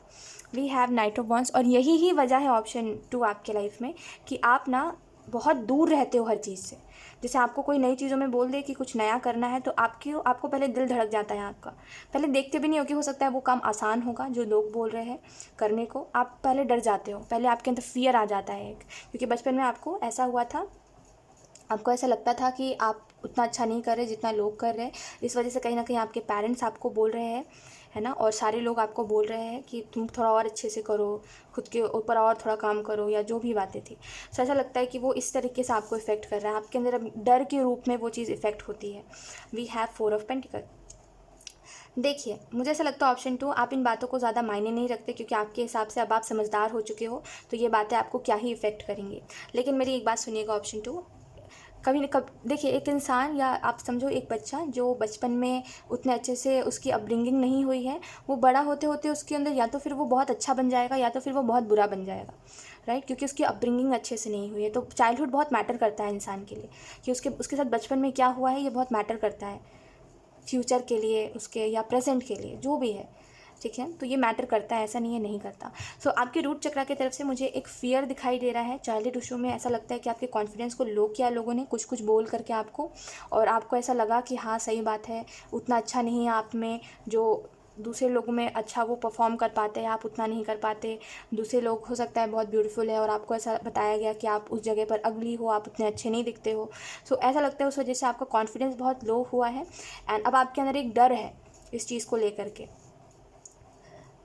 We have knight of wands, और यही ही वजह है ऑप्शन 2 आपके लाइफ में कि आप ना बहुत दूर रहते हो हर चीज़ से। जैसे आपको कोई नई चीज़ों में बोल दे कि कुछ नया करना है, तो आपको पहले दिल धड़क जाता है आपका। पहले देखते भी नहीं हो कि हो सकता है वो काम आसान होगा जो लोग बोल रहे हैं करने को, आप पहले डर जाते हो, पहले आपके अंदर फियर आ जाता है एक, क्योंकि बचपन में आपको ऐसा हुआ था, आपको ऐसा लगता था कि आप उतना अच्छा नहीं कर रहे जितना लोग कर रहे हैं। इस वजह से कहीं ना कहीं आपके पेरेंट्स आपको बोल रहे हैं, है ना, और सारे लोग आपको बोल रहे हैं कि तुम थोड़ा और अच्छे से करो, खुद के ऊपर और थोड़ा काम करो, या जो भी बातें थी। सो ऐसा लगता है कि वो इस तरीके से आपको इफ़ेक्ट कर रहा है, आपके अंदर अब डर के रूप में वो चीज़ इफ़ेक्ट होती है। We have 4 of pentacle. देखिए, मुझे ऐसा लगता है ऑप्शन 2 आप इन बातों को ज़्यादा मायने नहीं रखते, क्योंकि आपके हिसाब से अब आप समझदार हो चुके हो, तो ये बातें आपको क्या ही इफ़ेक्ट करेंगी। लेकिन मेरी एक बात सुनिएगा ऑप्शन 2, कभी न कभी देखिए, एक इंसान या आप समझो एक बच्चा जो बचपन में उतने अच्छे से उसकी अपब्रिंगिंग नहीं हुई है, वो बड़ा होते होते उसके अंदर या तो फिर वो बहुत अच्छा बन जाएगा या तो फिर वो बहुत बुरा बन जाएगा, राइट, क्योंकि उसकी अपब्रिंगिंग अच्छे से नहीं हुई है। तो चाइल्डहुड बहुत मैटर करता है इंसान के लिए, कि उसके साथ बचपन में क्या हुआ है ये बहुत मैटर करता है फ्यूचर के लिए उसके, या प्रेजेंट के लिए, जो भी है, ठीक है। तो ये मैटर करता है, ऐसा नहीं है नहीं करता। सो आपके रूट चक्रा की तरफ से मुझे एक फियर दिखाई दे रहा है चाइल्डहुड इशू में। ऐसा लगता है कि आपके कॉन्फिडेंस को लो किया लोगों ने कुछ कुछ बोल करके आपको, और आपको ऐसा लगा कि हाँ सही बात है, उतना अच्छा नहीं है आप में, जो दूसरे लोगों में अच्छा वो परफॉर्म कर पाते हैं आप उतना नहीं कर पाते। दूसरे लोग हो सकता है बहुत ब्यूटीफुल है और आपको ऐसा बताया गया कि आप उस जगह पर अगली हो, आप उतने अच्छे नहीं दिखते हो। सो ऐसा लगता है उस वजह से आपका कॉन्फिडेंस बहुत लो हुआ है, एंड अब आपके अंदर एक डर है इस चीज़ को लेकर के।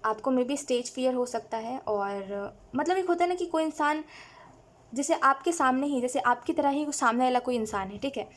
आपको मे बी स्टेज फियर हो सकता है, और मतलब एक होता है ना कि कोई इंसान जैसे आपके सामने ही, जैसे आपकी तरह ही सामने वाला कोई इंसान है, ठीक है,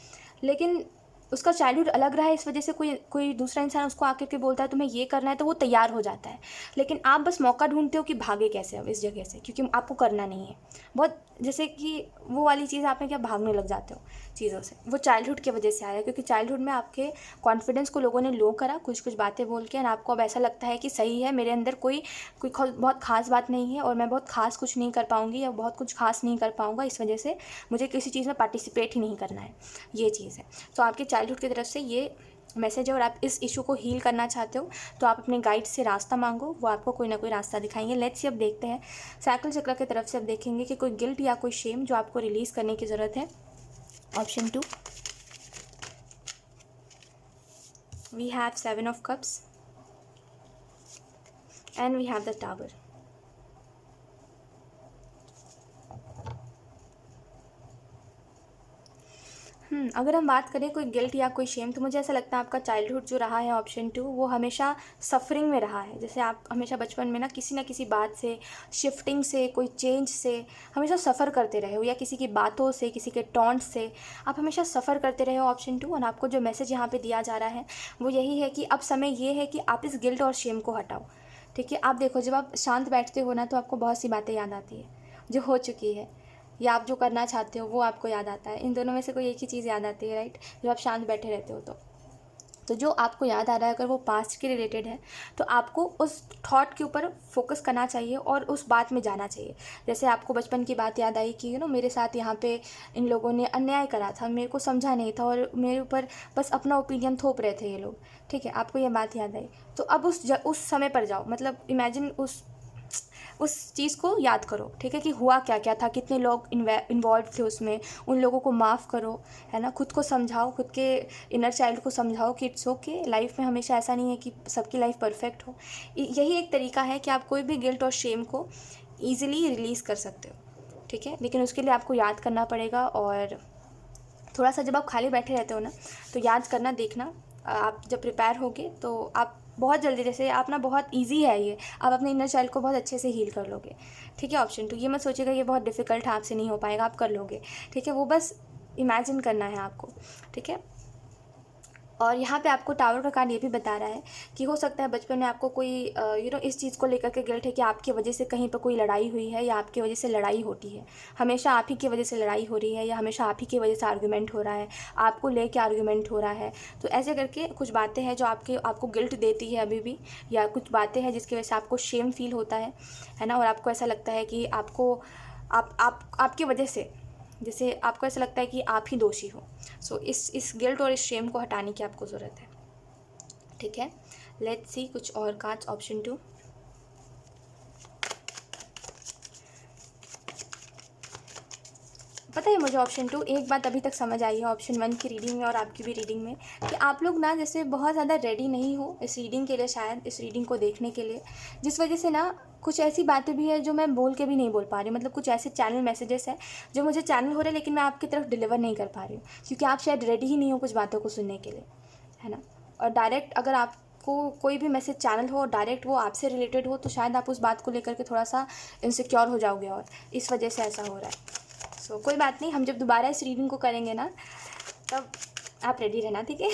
लेकिन उसका चाइल्डहुड अलग रहा है, इस वजह से कोई दूसरा इंसान उसको आकर के बोलता है तुम्हें ये करना है, तो वो तैयार हो जाता है। लेकिन आप बस मौका ढूंढते हो कि भागे कैसे अब इस जगह से, क्योंकि आपको करना नहीं है। बहुत जैसे कि वो वाली चीज़ आपने क्या भागने लग जाते हो चीज़ों से, वो चाइल्डहुड की वजह से आया, क्योंकि चाइल्डहुड में आपके कॉन्फिडेंस को लोगों ने लो करा कुछ कुछ बातें बोल के, और आपको अब ऐसा लगता है कि सही है, मेरे अंदर कोई बहुत खास बात नहीं है और मैं बहुत खास कुछ नहीं कर पाऊँगी या बहुत कुछ खास नहीं कर पाऊँगा, इस वजह से मुझे किसी चीज़ में पार्टिसिपेट ही नहीं करना है, ये चीज़ है। तो आपके चाइल्डहुड की तरफ से ये मैसेज है, और आप इस इशू को हील करना चाहते हो तो आप अपने गाइड से रास्ता मांगो, वो आपको कोई ना कोई रास्ता दिखाएंगे। लेट्स सी अब देखते हैं साइकिल चक्र की तरफ से। अब देखेंगे कि कोई गिल्ट या कोई शेम जो आपको रिलीज़ करने की ज़रूरत है। Option 2, we have 7 of cups, and we have the tower. अगर हम बात करें कोई गिल्ट या कोई शेम, तो मुझे ऐसा लगता है आपका चाइल्डहुड जो रहा है ऑप्शन 2, वो हमेशा सफरिंग में रहा है। जैसे आप हमेशा बचपन में ना किसी बात से, शिफ्टिंग से, कोई चेंज से हमेशा सफ़र करते रहे हो, या किसी की बातों से, किसी के टॉन्ट से आप हमेशा सफ़र करते रहे हो ऑप्शन 2। और आपको जो मैसेज यहाँ पर दिया जा रहा है वो यही है कि अब समय ये है कि आप इस गिल्ट और शेम को हटाओ। ठीक है, आप देखो, जब आप शांत बैठते हो ना तो आपको बहुत सी बातें याद आती है जो हो चुकी है, या आप जो करना चाहते हो वो आपको याद आता है। इन दोनों में से कोई एक ही चीज़ याद आती है, राइट, जब आप शांत बैठे रहते हो तो जो आपको याद आ रहा है अगर वो पास्ट के रिलेटेड है तो आपको उस थॉट के ऊपर फोकस करना चाहिए और उस बात में जाना चाहिए। जैसे आपको बचपन की बात याद आई कि मेरे साथ यहाँ पे इन लोगों ने अन्याय करा था, मेरे को समझा नहीं था और मेरे ऊपर बस अपना ओपिनियन थोप रहे थे ये लोग। ठीक है, आपको ये बात याद आई तो अब उस समय पर जाओ, मतलब इमेजिन उस चीज़ को याद करो। ठीक है, कि हुआ क्या क्या था, कितने लोग इन्वॉल्व थे उसमें, उन लोगों को माफ़ करो, है ना। खुद को समझाओ, खुद के इनर चाइल्ड को समझाओ कि इट्स ओके, लाइफ में हमेशा ऐसा नहीं है कि सबकी लाइफ परफेक्ट हो। यही एक तरीका है कि आप कोई भी गिल्ट और शेम को ईजिली रिलीज़ कर सकते हो। ठीक है, लेकिन उसके लिए आपको याद करना पड़ेगा, और थोड़ा सा जब आप खाली बैठे रहते हो ना तो याद करना, देखना आप जब प्रिपेयर होगे तो आप बहुत जल्दी, जैसे आप ना बहुत इजी है ये, आप अपने इनर चाइल्ड को बहुत अच्छे से हील कर लोगे। ठीक है, ऑप्शन 2, ये मत सोचिएगा ये बहुत डिफ़िकल्ट है, आपसे नहीं हो पाएगा, आप कर लोगे। ठीक है, वो बस इमेजिन करना है आपको। ठीक है, और यहाँ पे आपको टावर का कार्ड ये भी बता रहा है कि हो सकता है बचपन में आपको कोई इस चीज़ को लेकर के गिल्ट है कि आपकी वजह से कहीं पर कोई लड़ाई हुई है, या आपकी वजह से लड़ाई होती है, हमेशा आप ही की वजह से लड़ाई हो रही है, या हमेशा आप ही की वजह से आर्गूमेंट हो रहा है, आपको लेके आर्गूमेंट हो रहा है। तो ऐसे करके कुछ बातें हैं जो आपको गिल्ट देती है अभी भी, या कुछ बातें हैं जिसकी वजह से आपको शेम फील होता है ना, और आपको ऐसा लगता है कि आपकी वजह से, जैसे आपको ऐसा लगता है कि आप ही दोषी हो। सो इस गिल्ट और इस शेम को हटाने की आपको ज़रूरत है। ठीक है, लेट्स सी कुछ और कार्ड्स ऑप्शन 2। पता है मुझे ऑप्शन 2 एक बात अभी तक समझ आई है ऑप्शन 1 की रीडिंग में और आपकी भी रीडिंग में, कि आप लोग ना जैसे बहुत ज़्यादा रेडी नहीं हो इस रीडिंग के लिए, शायद इस रीडिंग को देखने के लिए, जिस वजह से ना कुछ ऐसी बातें भी है जो मैं बोल के भी नहीं बोल पा रही। मतलब कुछ ऐसे चैनल मैसेजेस हैं जो मुझे चैनल हो रहे हैं लेकिन मैं आपकी तरफ डिलीवर नहीं कर पा रही हूँ, क्योंकि आप शायद रेडी ही नहीं हो कुछ बातों को सुनने के लिए, है ना। और डायरेक्ट अगर आपको कोई भी मैसेज चैनल हो, डायरेक्ट वो आपसे रिलेटेड हो, तो शायद आप उस बात को लेकर के थोड़ा सा इनसिक्योर हो जाओगे, और इस वजह से ऐसा हो रहा है। सो कोई बात नहीं, हम जब दोबारा इस रीडिंग को करेंगे ना तब आप रेडी रहना, ठीक है।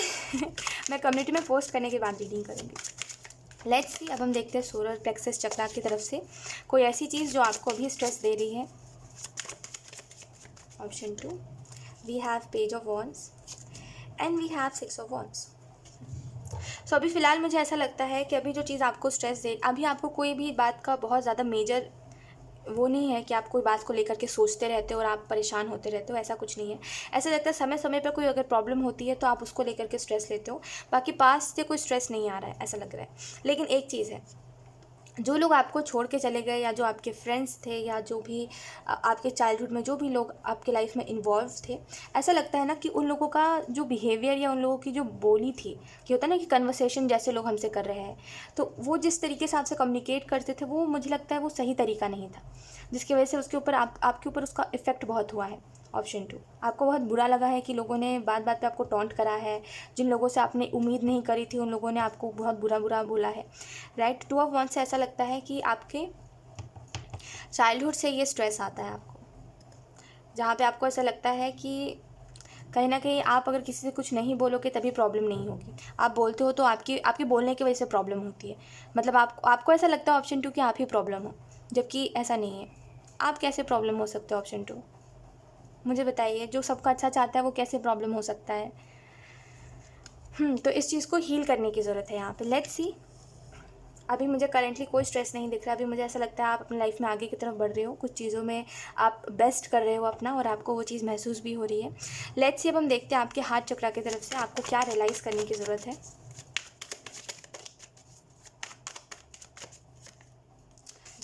मैं कम्युनिटी में पोस्ट करने के बाद रीडिंग करूँगी। लेट्स सी, अब हम देखते हैं सोलर प्लेक्सस चक्रा की तरफ से कोई ऐसी चीज़ जो आपको अभी स्ट्रेस दे रही है। Option 2, we have page of wands and we have 6 of wands. So अभी फ़िलहाल मुझे ऐसा लगता है कि अभी जो चीज़ आपको स्ट्रेस दे, अभी आपको कोई भी बात का बहुत ज़्यादा मेजर वो नहीं है कि आप कोई बात को लेकर के सोचते रहते हो और आप परेशान होते रहते हो, ऐसा कुछ नहीं है। ऐसा लगता है समय समय पर कोई अगर प्रॉब्लम होती है तो आप उसको लेकर के स्ट्रेस लेते हो, बाकी पास से कोई स्ट्रेस नहीं आ रहा है, ऐसा लग रहा है। लेकिन एक चीज़ है, जो लोग आपको छोड़ के चले गए, या जो आपके फ्रेंड्स थे, या जो भी आपके चाइल्डहुड में जो भी लोग आपके लाइफ में इन्वॉल्व थे, ऐसा लगता है ना कि उन लोगों का जो बिहेवियर या उन लोगों की जो बोली थी, कि होता है ना कि कन्वर्सेशन जैसे लोग हमसे कर रहे हैं, तो वो जिस तरीके से आपसे कम्युनिकेट करते थे वो मुझे लगता है वो सही तरीका नहीं था, जिसकी वजह से उसके ऊपर आपके ऊपर उसका इफ़ेक्ट बहुत हुआ है। ऑप्शन 2, आपको बहुत बुरा लगा है कि लोगों ने बात बात पे आपको टॉन्ट करा है, जिन लोगों से आपने उम्मीद नहीं करी थी उन लोगों ने आपको बहुत बुरा बुरा बोला है, राइट। 2 ऑफ वॉन्ड्स से ऐसा लगता है कि आपके चाइल्डहुड से ये स्ट्रेस आता है आपको, जहाँ पे आपको ऐसा लगता है कि कहीं ना कहीं आप अगर किसी से कुछ नहीं बोलोगे तभी प्रॉब्लम नहीं होगी, आप बोलते हो तो आपके बोलने की वजह से प्रॉब्लम होती है। मतलब आपको ऐसा लगता है ऑप्शन 2 कि आप ही प्रॉब्लम हो, जबकि ऐसा नहीं है। आप कैसे प्रॉब्लम हो सकते हो ऑप्शन 2, मुझे बताइए। जो सबका अच्छा चाहता है वो कैसे प्रॉब्लम हो सकता है। तो इस चीज़ को हील करने की ज़रूरत है यहाँ पे। लेट्स सी, अभी मुझे करंटली कोई स्ट्रेस नहीं दिख रहा। अभी मुझे ऐसा लगता है आप अपनी लाइफ में आगे की तरफ बढ़ रहे हो, कुछ चीज़ों में आप बेस्ट कर रहे हो अपना, और आपको वो चीज़ महसूस भी हो रही है। लेट्स सी, अब हम देखते हैं आपके हार्ट चक्रा की तरफ से आपको क्या रियलाइज़ करने की ज़रूरत है।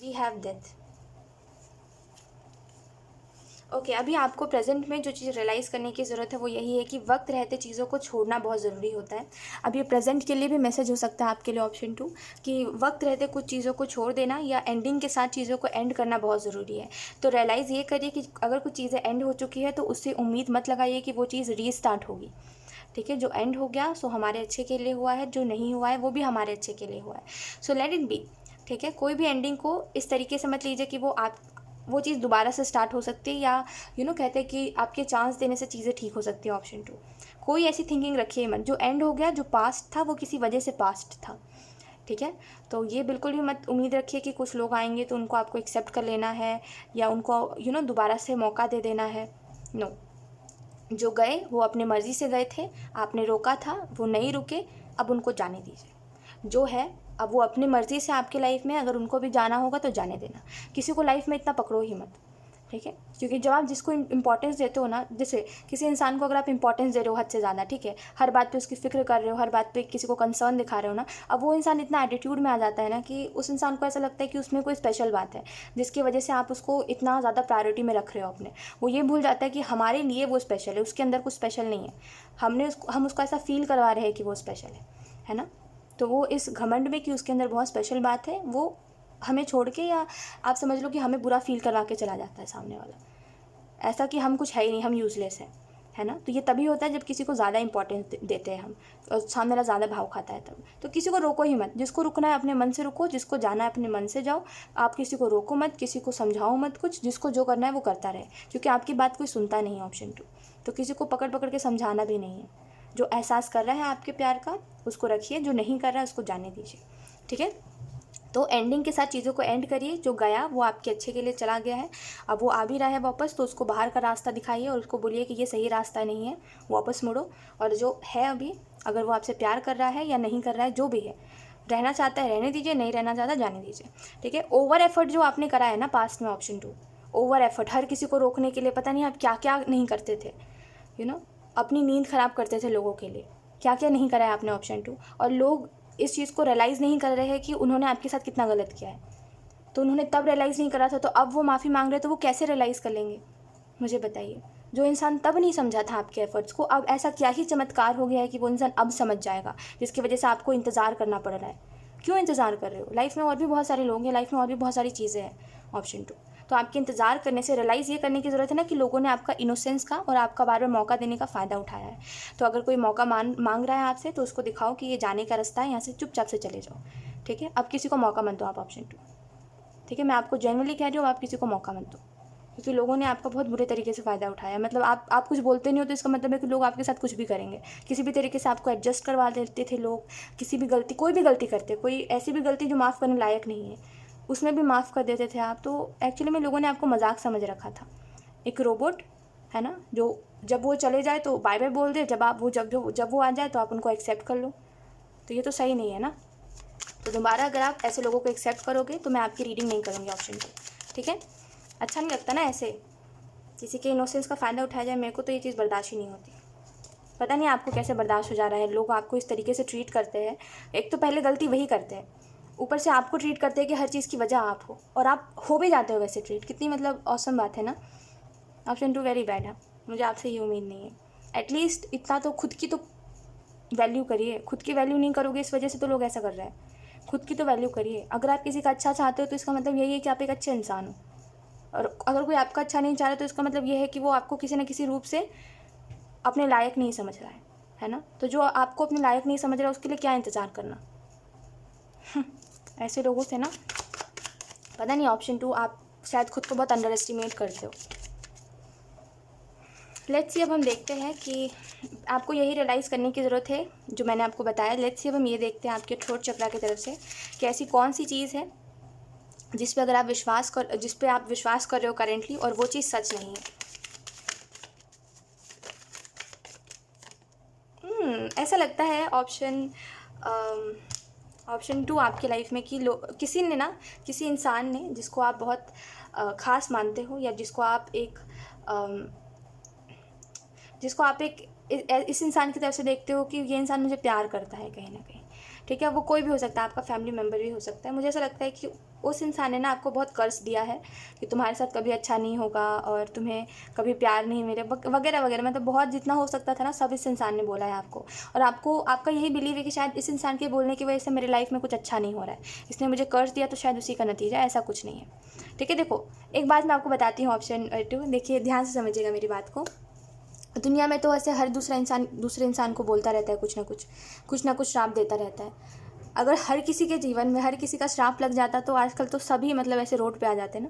We have death. ओके अभी आपको प्रेजेंट में जो चीज़ रियलाइज़ करने की ज़रूरत है वो यही है कि वक्त रहते चीज़ों को छोड़ना बहुत ज़रूरी होता है। अब ये प्रेजेंट के लिए भी मैसेज हो सकता है आपके लिए ऑप्शन 2 कि वक्त रहते कुछ चीज़ों को छोड़ देना या एंडिंग के साथ चीज़ों को एंड करना बहुत ज़रूरी है। तो रियलाइज़ ये करिए कि अगर कुछ चीज़ें एंड हो चुकी है तो उससे उम्मीद मत लगाइए कि वो चीज़ रीस्टार्ट होगी। ठीक है, जो एंड हो गया सो हमारे अच्छे के लिए हुआ है, जो नहीं हुआ है वो भी हमारे अच्छे के लिए हुआ है। So let it be. ठीक है, कोई भी एंडिंग को इस तरीके से मत लीजिए कि वो चीज़ दोबारा से स्टार्ट हो सकती है या कहते हैं कि आपके चांस देने से चीज़ें ठीक हो सकती है। ऑप्शन 2 कोई ऐसी थिंकिंग रखिए मत, जो एंड हो गया, जो पास्ट था वो किसी वजह से पास्ट था। ठीक है, तो ये बिल्कुल भी मत उम्मीद रखिए कि कुछ लोग आएंगे तो उनको आपको एक्सेप्ट कर लेना है या उनको दोबारा से मौका दे देना है। नो, जो गए वो अपने मर्ज़ी से गए थे, आपने रोका था, वो नहीं रुके, अब उनको जाने दीजिए। जो है अब वो अपनी मर्ज़ी से आपकी लाइफ में, अगर उनको भी जाना होगा तो जाने देना। किसी को लाइफ में इतना पकड़ो ही मत। ठीक है, क्योंकि जब आप जिसको इंपॉर्टेंस देते हो ना, जैसे किसी इंसान को अगर आप इंपॉर्टेंस दे रहे हो हद से ज़्यादा, ठीक है, हर बात पे उसकी फ़िक्र कर रहे हो, हर बात पे किसी को कंसर्न दिखा रहे हो ना, अब वो इंसान इतना एटीट्यूड में आ जाता है ना कि उस इंसान को ऐसा लगता है कि उसमें कोई स्पेशल बात है जिसकी वजह से आप उसको इतना ज़्यादा प्रायोरिटी में रख रहे हो अपने। वो ये भूल जाता है कि हमारे लिए वो स्पेशल है, उसके अंदर कुछ स्पेशल नहीं है। हम उसको ऐसा फील करवा रहे हैं कि वो स्पेशल है ना। तो वो इस घमंड में कि उसके अंदर बहुत स्पेशल बात है, वो हमें छोड़ के, या आप समझ लो कि हमें बुरा फील करवा के चला जाता है सामने वाला, ऐसा कि हम कुछ है ही नहीं, हम यूज़लेस हैं, है ना। तो ये तभी होता है जब किसी को ज़्यादा इंपॉर्टेंस देते हैं हम, और सामने वाला ज़्यादा भाव खाता है तब। तो किसी को रोको ही मत, जिसको रुकना है अपने मन से रुको, जिसको जाना है अपने मन से जाओ। आप किसी को रोको मत, किसी को समझाओ मत कुछ, जिसको जो करना है वो करता रहे, क्योंकि आपकी बात कोई सुनता नहीं है। ऑप्शन 2 तो किसी को पकड़ पकड़ के समझाना भी नहीं है। जो एहसास कर रहा है आपके प्यार का उसको रखिए, जो नहीं कर रहा है उसको जाने दीजिए। ठीक है, तो एंडिंग के साथ चीज़ों को एंड करिए। जो गया वो आपके अच्छे के लिए चला गया है, अब वो आ भी रहा है वापस, तो उसको बाहर का रास्ता दिखाइए और उसको बोलिए कि ये सही रास्ता नहीं है, वापस मुड़ो। और जो है अभी, अगर वो आपसे प्यार कर रहा है या नहीं कर रहा है, जो भी है, रहना चाहता है रहने दीजिए, नहीं रहना चाहता जाने दीजिए। ठीक है, ओवर एफर्ट जो आपने करा है ना पास्ट में, ऑप्शन 2 ओवर एफर्ट, हर किसी को रोकने के लिए पता नहीं आप क्या क्या नहीं करते थे, अपनी नींद ख़राब करते थे लोगों के लिए, क्या क्या नहीं करा है आपने। ऑप्शन 2 और लोग इस चीज़ को रियलाइज़ नहीं कर रहे हैं कि उन्होंने आपके साथ कितना गलत किया है। तो उन्होंने तब रियलाइज़ नहीं करा था, तो अब वो माफ़ी मांग रहे, तो वो कैसे रियलाइज़ कर लेंगे, मुझे बताइए। जो इंसान तब नहीं समझा था आपके एफर्ट्स को, अब ऐसा क्या ही चमत्कार हो गया है कि वो इंसान अब समझ जाएगा, जिसकी वजह से आपको इंतज़ार करना पड़ रहा है। क्यों इंतज़ार कर रहे हो? लाइफ में और भी बहुत सारे लोग हैं, लाइफ में और भी बहुत सारी चीज़ें हैं। ऑप्शन 2 तो आपके इंतज़ार करने से रियलाइज़ ये करने की ज़रूरत है ना कि लोगों ने आपका इनोसेंस का और आपका बार बार मौका देने का फ़ायदा उठाया है। तो अगर कोई मौका मांग रहा है आपसे, तो उसको दिखाओ कि ये जाने का रास्ता है, यहाँ से चुपचाप से चले जाओ। ठीक है, अब किसी को मौका मत दो आप। ऑप्शन 2 ठीक है, मैं आपको जेन्युइनली कह रही हूँ, आप किसी को मौका मत दो, क्योंकि लोगों ने आपका बहुत बुरे तरीके से फ़ायदा उठाया है। मतलब आप कुछ बोलते नहीं हो तो इसका मतलब है कि लोग आपके साथ कुछ भी करेंगे, किसी भी तरीके से आपको एडजस्ट करवा देते थे लोग। किसी भी गलती, कोई भी गलती करते, कोई ऐसी भी गलती जो माफ़ करने लायक नहीं है, उसमें भी माफ़ कर देते थे आप। तो एक्चुअली में लोगों ने आपको मजाक समझ रखा था, एक रोबोट, है ना, जो जब वो चले जाए तो बाय बाय बोल दे, जब वो आ जाए तो आप उनको एक्सेप्ट कर लो। तो ये तो सही नहीं है ना। तो दोबारा अगर आप ऐसे लोगों को एक्सेप्ट करोगे तो मैं आपकी रीडिंग नहीं करूँगी। ऑप्शन 2 ठीक है, अच्छा नहीं लगता ना ऐसे किसी के इनोसेंस का फ़ायदा उठाया जाए। मेरे को तो ये चीज़ बर्दाश्त ही नहीं होती। पता नहीं आपको कैसे बर्दाश्त हो जा रहा है, लोग आपको इस तरीके से ट्रीट करते हैं। एक तो पहले गलती वही करते हैं, ऊपर से आपको ट्रीट करते हैं कि हर चीज़ की वजह आप हो, और आप हो भी जाते हो वैसे ट्रीट। कितनी मतलब ऑसम बात है ना। ऑप्शन 2 वेरी बैड है, मुझे आपसे ये उम्मीद नहीं है। एटलीस्ट इतना तो खुद की तो वैल्यू करिए। खुद की वैल्यू नहीं करोगे, इस वजह से तो लोग ऐसा कर रहे हैं। खुद की तो वैल्यू करिए। अगर आप किसी का अच्छा चाहते हो तो इसका मतलब यही है कि आप एक अच्छे इंसान हो, और अगर कोई आपका अच्छा नहीं चाह रहा तो इसका मतलब ये है कि वो आपको किसी न किसी रूप से अपने लायक नहीं समझ रहा है ना। तो जो आपको अपने लायक नहीं समझ रहा उसके लिए क्या इंतज़ार करना। ऐसे लोगों से ना, पता नहीं। ऑप्शन 2 आप शायद खुद को बहुत अंडर एस्टिमेट करते हो। लेट्स सी, अब हम देखते हैं कि आपको यही रियलाइज़ करने की ज़रूरत है जो मैंने आपको बताया। लेट्स सी, अब हम ये देखते हैं आपके थ्रोट चक्रा की तरफ से कि ऐसी कौन सी चीज़ है जिस पे आप विश्वास कर रहे हो करेंटली, और वो चीज़ सच नहीं है। ऐसा लगता है ऑप्शन 2 आपकी लाइफ में कि किसी इंसान ने जिसको आप बहुत ख़ास मानते हो, या जिसको आप एक इस इंसान की तरफ से देखते हो कि ये इंसान मुझे प्यार करता है कहीं ना कहीं। ठीक है, वो कोई भी हो सकता है, आपका फैमिली मेम्बर भी हो सकता है। मुझे ऐसा लगता है कि उस इंसान ने ना आपको बहुत कर्ज दिया है कि तुम्हारे साथ कभी अच्छा नहीं होगा और तुम्हें कभी प्यार नहीं मिले वगैरह वगैरह, मतलब बहुत जितना हो सकता था ना सब इस इंसान ने बोला है आपको। और आपको आपका यही बिलीव है कि शायद इस इंसान के बोलने की वजह से मेरी लाइफ में कुछ अच्छा नहीं हो रहा है, इसने मुझे कर्ज दिया तो शायद उसी का नतीजा। ऐसा कुछ नहीं है, ठीक है। देखो एक बात मैं आपको बताती हूँ, ऑप्शन 2, देखिए ध्यान से समझिएगा मेरी बात को। दुनिया में तो ऐसे हर दूसरा इंसान दूसरे इंसान को बोलता रहता है कुछ ना कुछ श्राप देता रहता है। अगर हर किसी के जीवन में हर किसी का श्राप लग जाता तो आजकल तो सभी मतलब ऐसे रोड पे आ जाते ना,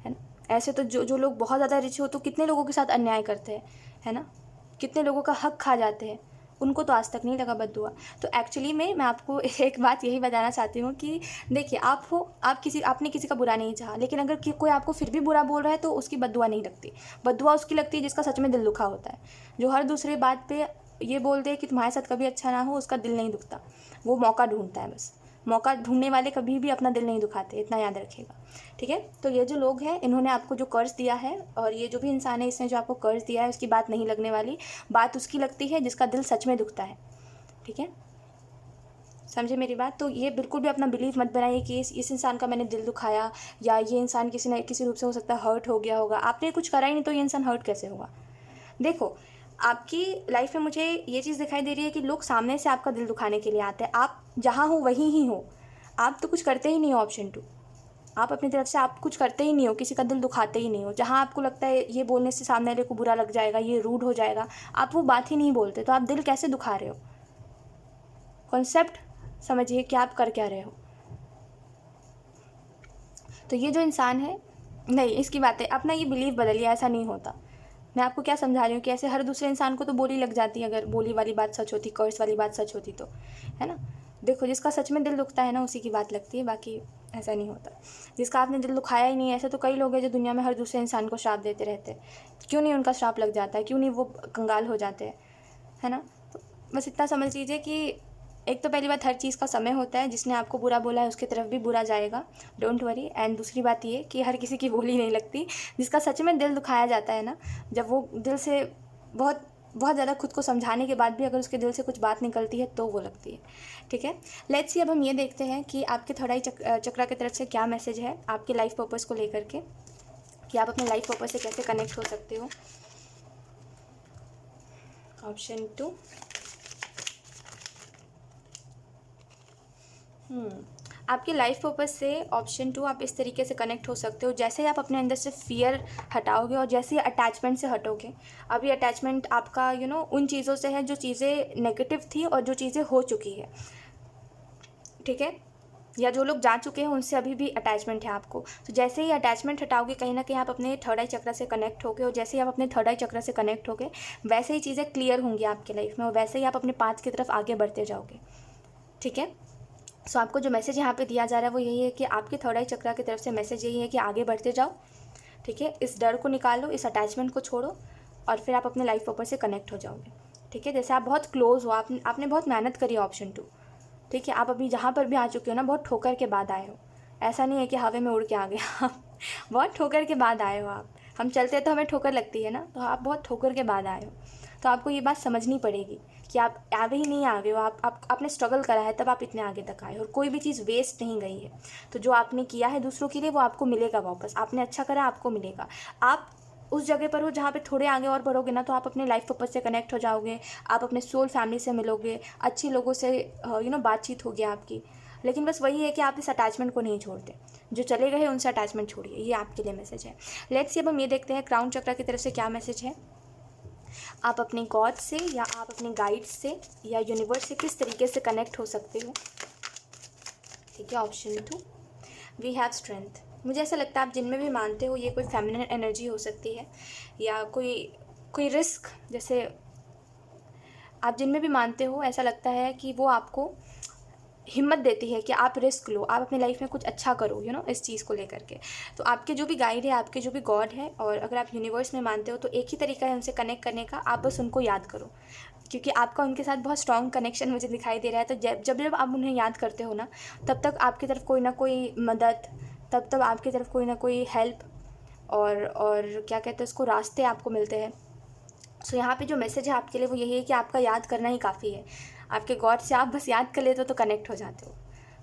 है ना। ऐसे तो जो जो लोग बहुत ज़्यादा रिच हो तो कितने लोगों के साथ अन्याय करते हैं, है ना, कितने लोगों का हक खा जाते हैं, उनको तो आज तक नहीं लगा बद्दुआ। तो एक्चुअली में मैं आपको एक बात यही बताना चाहती हूँ कि देखिए आपने किसी का बुरा नहीं चाहा, लेकिन अगर कोई आपको फिर भी बुरा बोल रहा है तो उसकी बद्दुआ नहीं लगती। बद्दुआ उसकी लगती है जिसका सच में दिल दुखा होता है। जो हर दूसरे बात पे ये बोल दे कि तुम्हारे साथ कभी अच्छा ना हो, उसका दिल नहीं दुखता, वो मौका ढूंढता है बस। मौका ढूंढने वाले कभी भी अपना दिल नहीं दुखाते, इतना याद रखिएगा, ठीक है। तो ये जो लोग हैं इन्होंने आपको जो कर्ज दिया है, और ये जो भी इंसान है इसने जो आपको कर्ज दिया है, उसकी बात नहीं लगने वाली, बात उसकी लगती है जिसका दिल सच में दुखता है, ठीक है। समझे मेरी बात। तो ये बिल्कुल भी अपना बिलीव मत बनाइए कि इस इंसान का मैंने दिल दुखाया, या ये इंसान किसी न किसी रूप से हो सकता है हर्ट हो गया होगा। आपने कुछ करा ही नहीं तो ये इंसान हर्ट कैसे होगा। देखो आपकी लाइफ में मुझे ये चीज़ दिखाई दे रही है कि लोग सामने से आपका दिल दुखाने के लिए आते हैं। आप जहाँ हो वहीं ही हो, आप तो कुछ करते ही नहीं हो। ऑप्शन 2, आप अपनी तरफ से आप कुछ करते ही नहीं हो, किसी का दिल दुखाते ही नहीं हो। जहाँ आपको लगता है ये बोलने से सामने वाले को बुरा लग जाएगा, ये रूड हो जाएगा, आप वो बात ही नहीं बोलते, तो आप दिल कैसे दुखा रहे हो। कॉन्सेप्ट समझिए कि आप कर क्या रहे हो। तो ये जो इंसान है, नहीं इसकी बात है, अपना ये बिलीव बदलिए, ऐसा नहीं होता। मैं आपको क्या समझा रही हूँ कि ऐसे हर दूसरे इंसान को तो बोली लग जाती है, अगर बोली वाली बात सच होती, कर्स वाली बात सच होती तो, है ना। देखो जिसका सच में दिल दुखता है ना उसी की बात लगती है, बाकी ऐसा नहीं होता। जिसका आपने दिल दुखाया ही नहीं है, ऐसे तो कई लोग हैं जो दुनिया में हर दूसरे इंसान को श्राप देते रहते हैं। क्यों नहीं उनका श्राप लग जाता है, क्यों नहीं वो कंगाल हो जाते हैं, है ना। तो बस इतना समझ लीजिए कि एक तो पहली बात, हर चीज़ का समय होता है, जिसने आपको बुरा बोला है उसकी तरफ भी बुरा जाएगा, डोंट वरी। एंड दूसरी बात ये कि हर किसी की बोली नहीं लगती। जिसका सच में दिल दुखाया जाता है ना, जब वो दिल से बहुत बहुत ज़्यादा खुद को समझाने के बाद भी अगर उसके दिल से कुछ बात निकलती है तो वो लगती है, ठीक है। लेट्स सी, अब हम ये देखते हैं कि आपके थर्ड आई चक्रा की तरफ से क्या मैसेज है आपके लाइफ पर्पस को लेकर के, कि आप अपने लाइफ पर्पस से कैसे कनेक्ट हो सकते हो। ऑप्शन 2, आपके लाइफ पर्पस से ऑप्शन 2 आप इस तरीके से कनेक्ट हो सकते हो, जैसे ही आप अपने अंदर से फियर हटाओगे और जैसे ही अटैचमेंट से हटोगे। अभी अटैचमेंट आपका उन चीज़ों से है जो चीज़ें नेगेटिव थी और जो चीज़ें हो चुकी है, ठीक है, या जो लोग जा चुके हैं उनसे अभी भी अटैचमेंट है आपको। तो जैसे ही अटैचमेंट हटाओगे कहीं ना कहीं आप अपने थर्ड आई चक्र से कनेक्ट होगे, और जैसे ही आप अपने थर्ड आई चक्र से कनेक्ट होगे वैसे ही चीज़ें क्लियर होंगी आपके लाइफ में, और वैसे ही आप अपने पाथ की तरफ आगे बढ़ते जाओगे, ठीक है। सो आपको जो मैसेज यहाँ पे दिया जा रहा है वो यही है कि आपके थर्ड आई चक्र की तरफ से मैसेज यही है कि आगे बढ़ते जाओ, ठीक है। इस डर को निकालो, इस अटैचमेंट को छोड़ो, और फिर आप अपने लाइफ पर्पस से कनेक्ट हो जाओगे, ठीक है। जैसे आप बहुत क्लोज हो, आपने बहुत मेहनत करी है, ऑप्शन 2, ठीक है। आप अभी जहाँ पर भी आ चुके हो ना, बहुत ठोकर के बाद आए हो। ऐसा नहीं है कि हवा में उड़ के आ गए आप बहुत ठोकर के बाद आए हो आप। हम चलते हैं तो हमें ठोकर लगती है ना, तो आप बहुत ठोकर के बाद आए हो। तो आपको ये बात समझनी पड़ेगी कि आप आगे ही नहीं आगे हो, आपने स्ट्रगल करा है तब आप इतने आगे तक आए हो, और कोई भी चीज़ वेस्ट नहीं गई है। तो जो आपने किया है दूसरों के लिए वो आपको मिलेगा वापस, आपने अच्छा करा आपको मिलेगा। आप उस जगह पर हो जहाँ पे थोड़े आगे और बढ़ोगे ना, तो आप अपने लाइफ पर्पस से कनेक्ट हो जाओगे, आप अपने सोल फैमिली से मिलोगे, अच्छे लोगों से बातचीत होगी आपकी। लेकिन बस वही है कि आप इस अटैचमेंट को नहीं छोड़ते, जो चले गए उनसे अटैचमेंट छोड़िए, ये आपके लिए मैसेज है। लेट्स सी, अब हम ये देखते हैं क्राउन चक्र की तरफ से क्या मैसेज है। आप अपने गॉड से या आप अपने गाइड से या यूनिवर्स से किस तरीके से कनेक्ट हो सकते हो, ठीक है। Option 2, we have strength. मुझे ऐसा लगता है आप जिनमें भी मानते हो ये कोई फेमिनिन एनर्जी हो सकती है, या कोई रिस्क, जैसे आप जिनमें भी मानते हो ऐसा लगता है कि वो आपको हिम्मत देती है कि आप रिस्क लो, आप अपनी लाइफ में कुछ अच्छा करो, इस चीज़ को लेकर के। तो आपके जो भी गाइड है, आपके जो भी गॉड है, और अगर आप यूनिवर्स में मानते हो तो एक ही तरीका है उनसे कनेक्ट करने का, आप बस उनको याद करो, क्योंकि आपका उनके साथ बहुत स्ट्रॉन्ग कनेक्शन मुझे दिखाई दे रहा है। तो जब आप उन्हें याद करते हो ना, तब तक आपकी तरफ कोई ना कोई मदद, तब आपकी तरफ कोई ना कोई हेल्प, और क्या कहते हैं उसको, रास्ते आपको मिलते हैं। सो यहाँ पे जो मैसेज है आपके लिए वो यही है कि आपका याद करना ही काफ़ी है। आपके गॉड से आप बस याद कर लेते हो तो कनेक्ट हो जाते हो।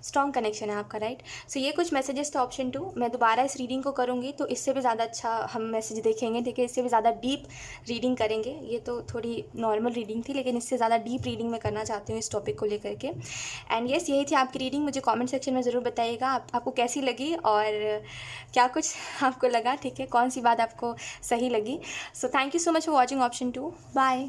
स्ट्रॉन्ग कनेक्शन है आपका, राइट। सो ये कुछ मैसेजेस थे ऑप्शन 2। मैं दोबारा इस रीडिंग को करूँगी तो इससे भी ज़्यादा अच्छा हम मैसेज देखेंगे, ठीक है, इससे भी ज़्यादा डीप रीडिंग करेंगे। ये तो थोड़ी नॉर्मल रीडिंग थी, लेकिन इससे ज़्यादा डीप रीडिंग मैं करना चाहती हूँ इस टॉपिक को लेकर के। एंड येस, यही थी आपकी रीडिंग। मुझे कमेंट सेक्शन में ज़रूर बताइएगा आपको कैसी लगी और क्या कुछ आपको लगा, ठीक है, कौन सी बात आपको सही लगी। So thank you so much for watching option 2। Bye.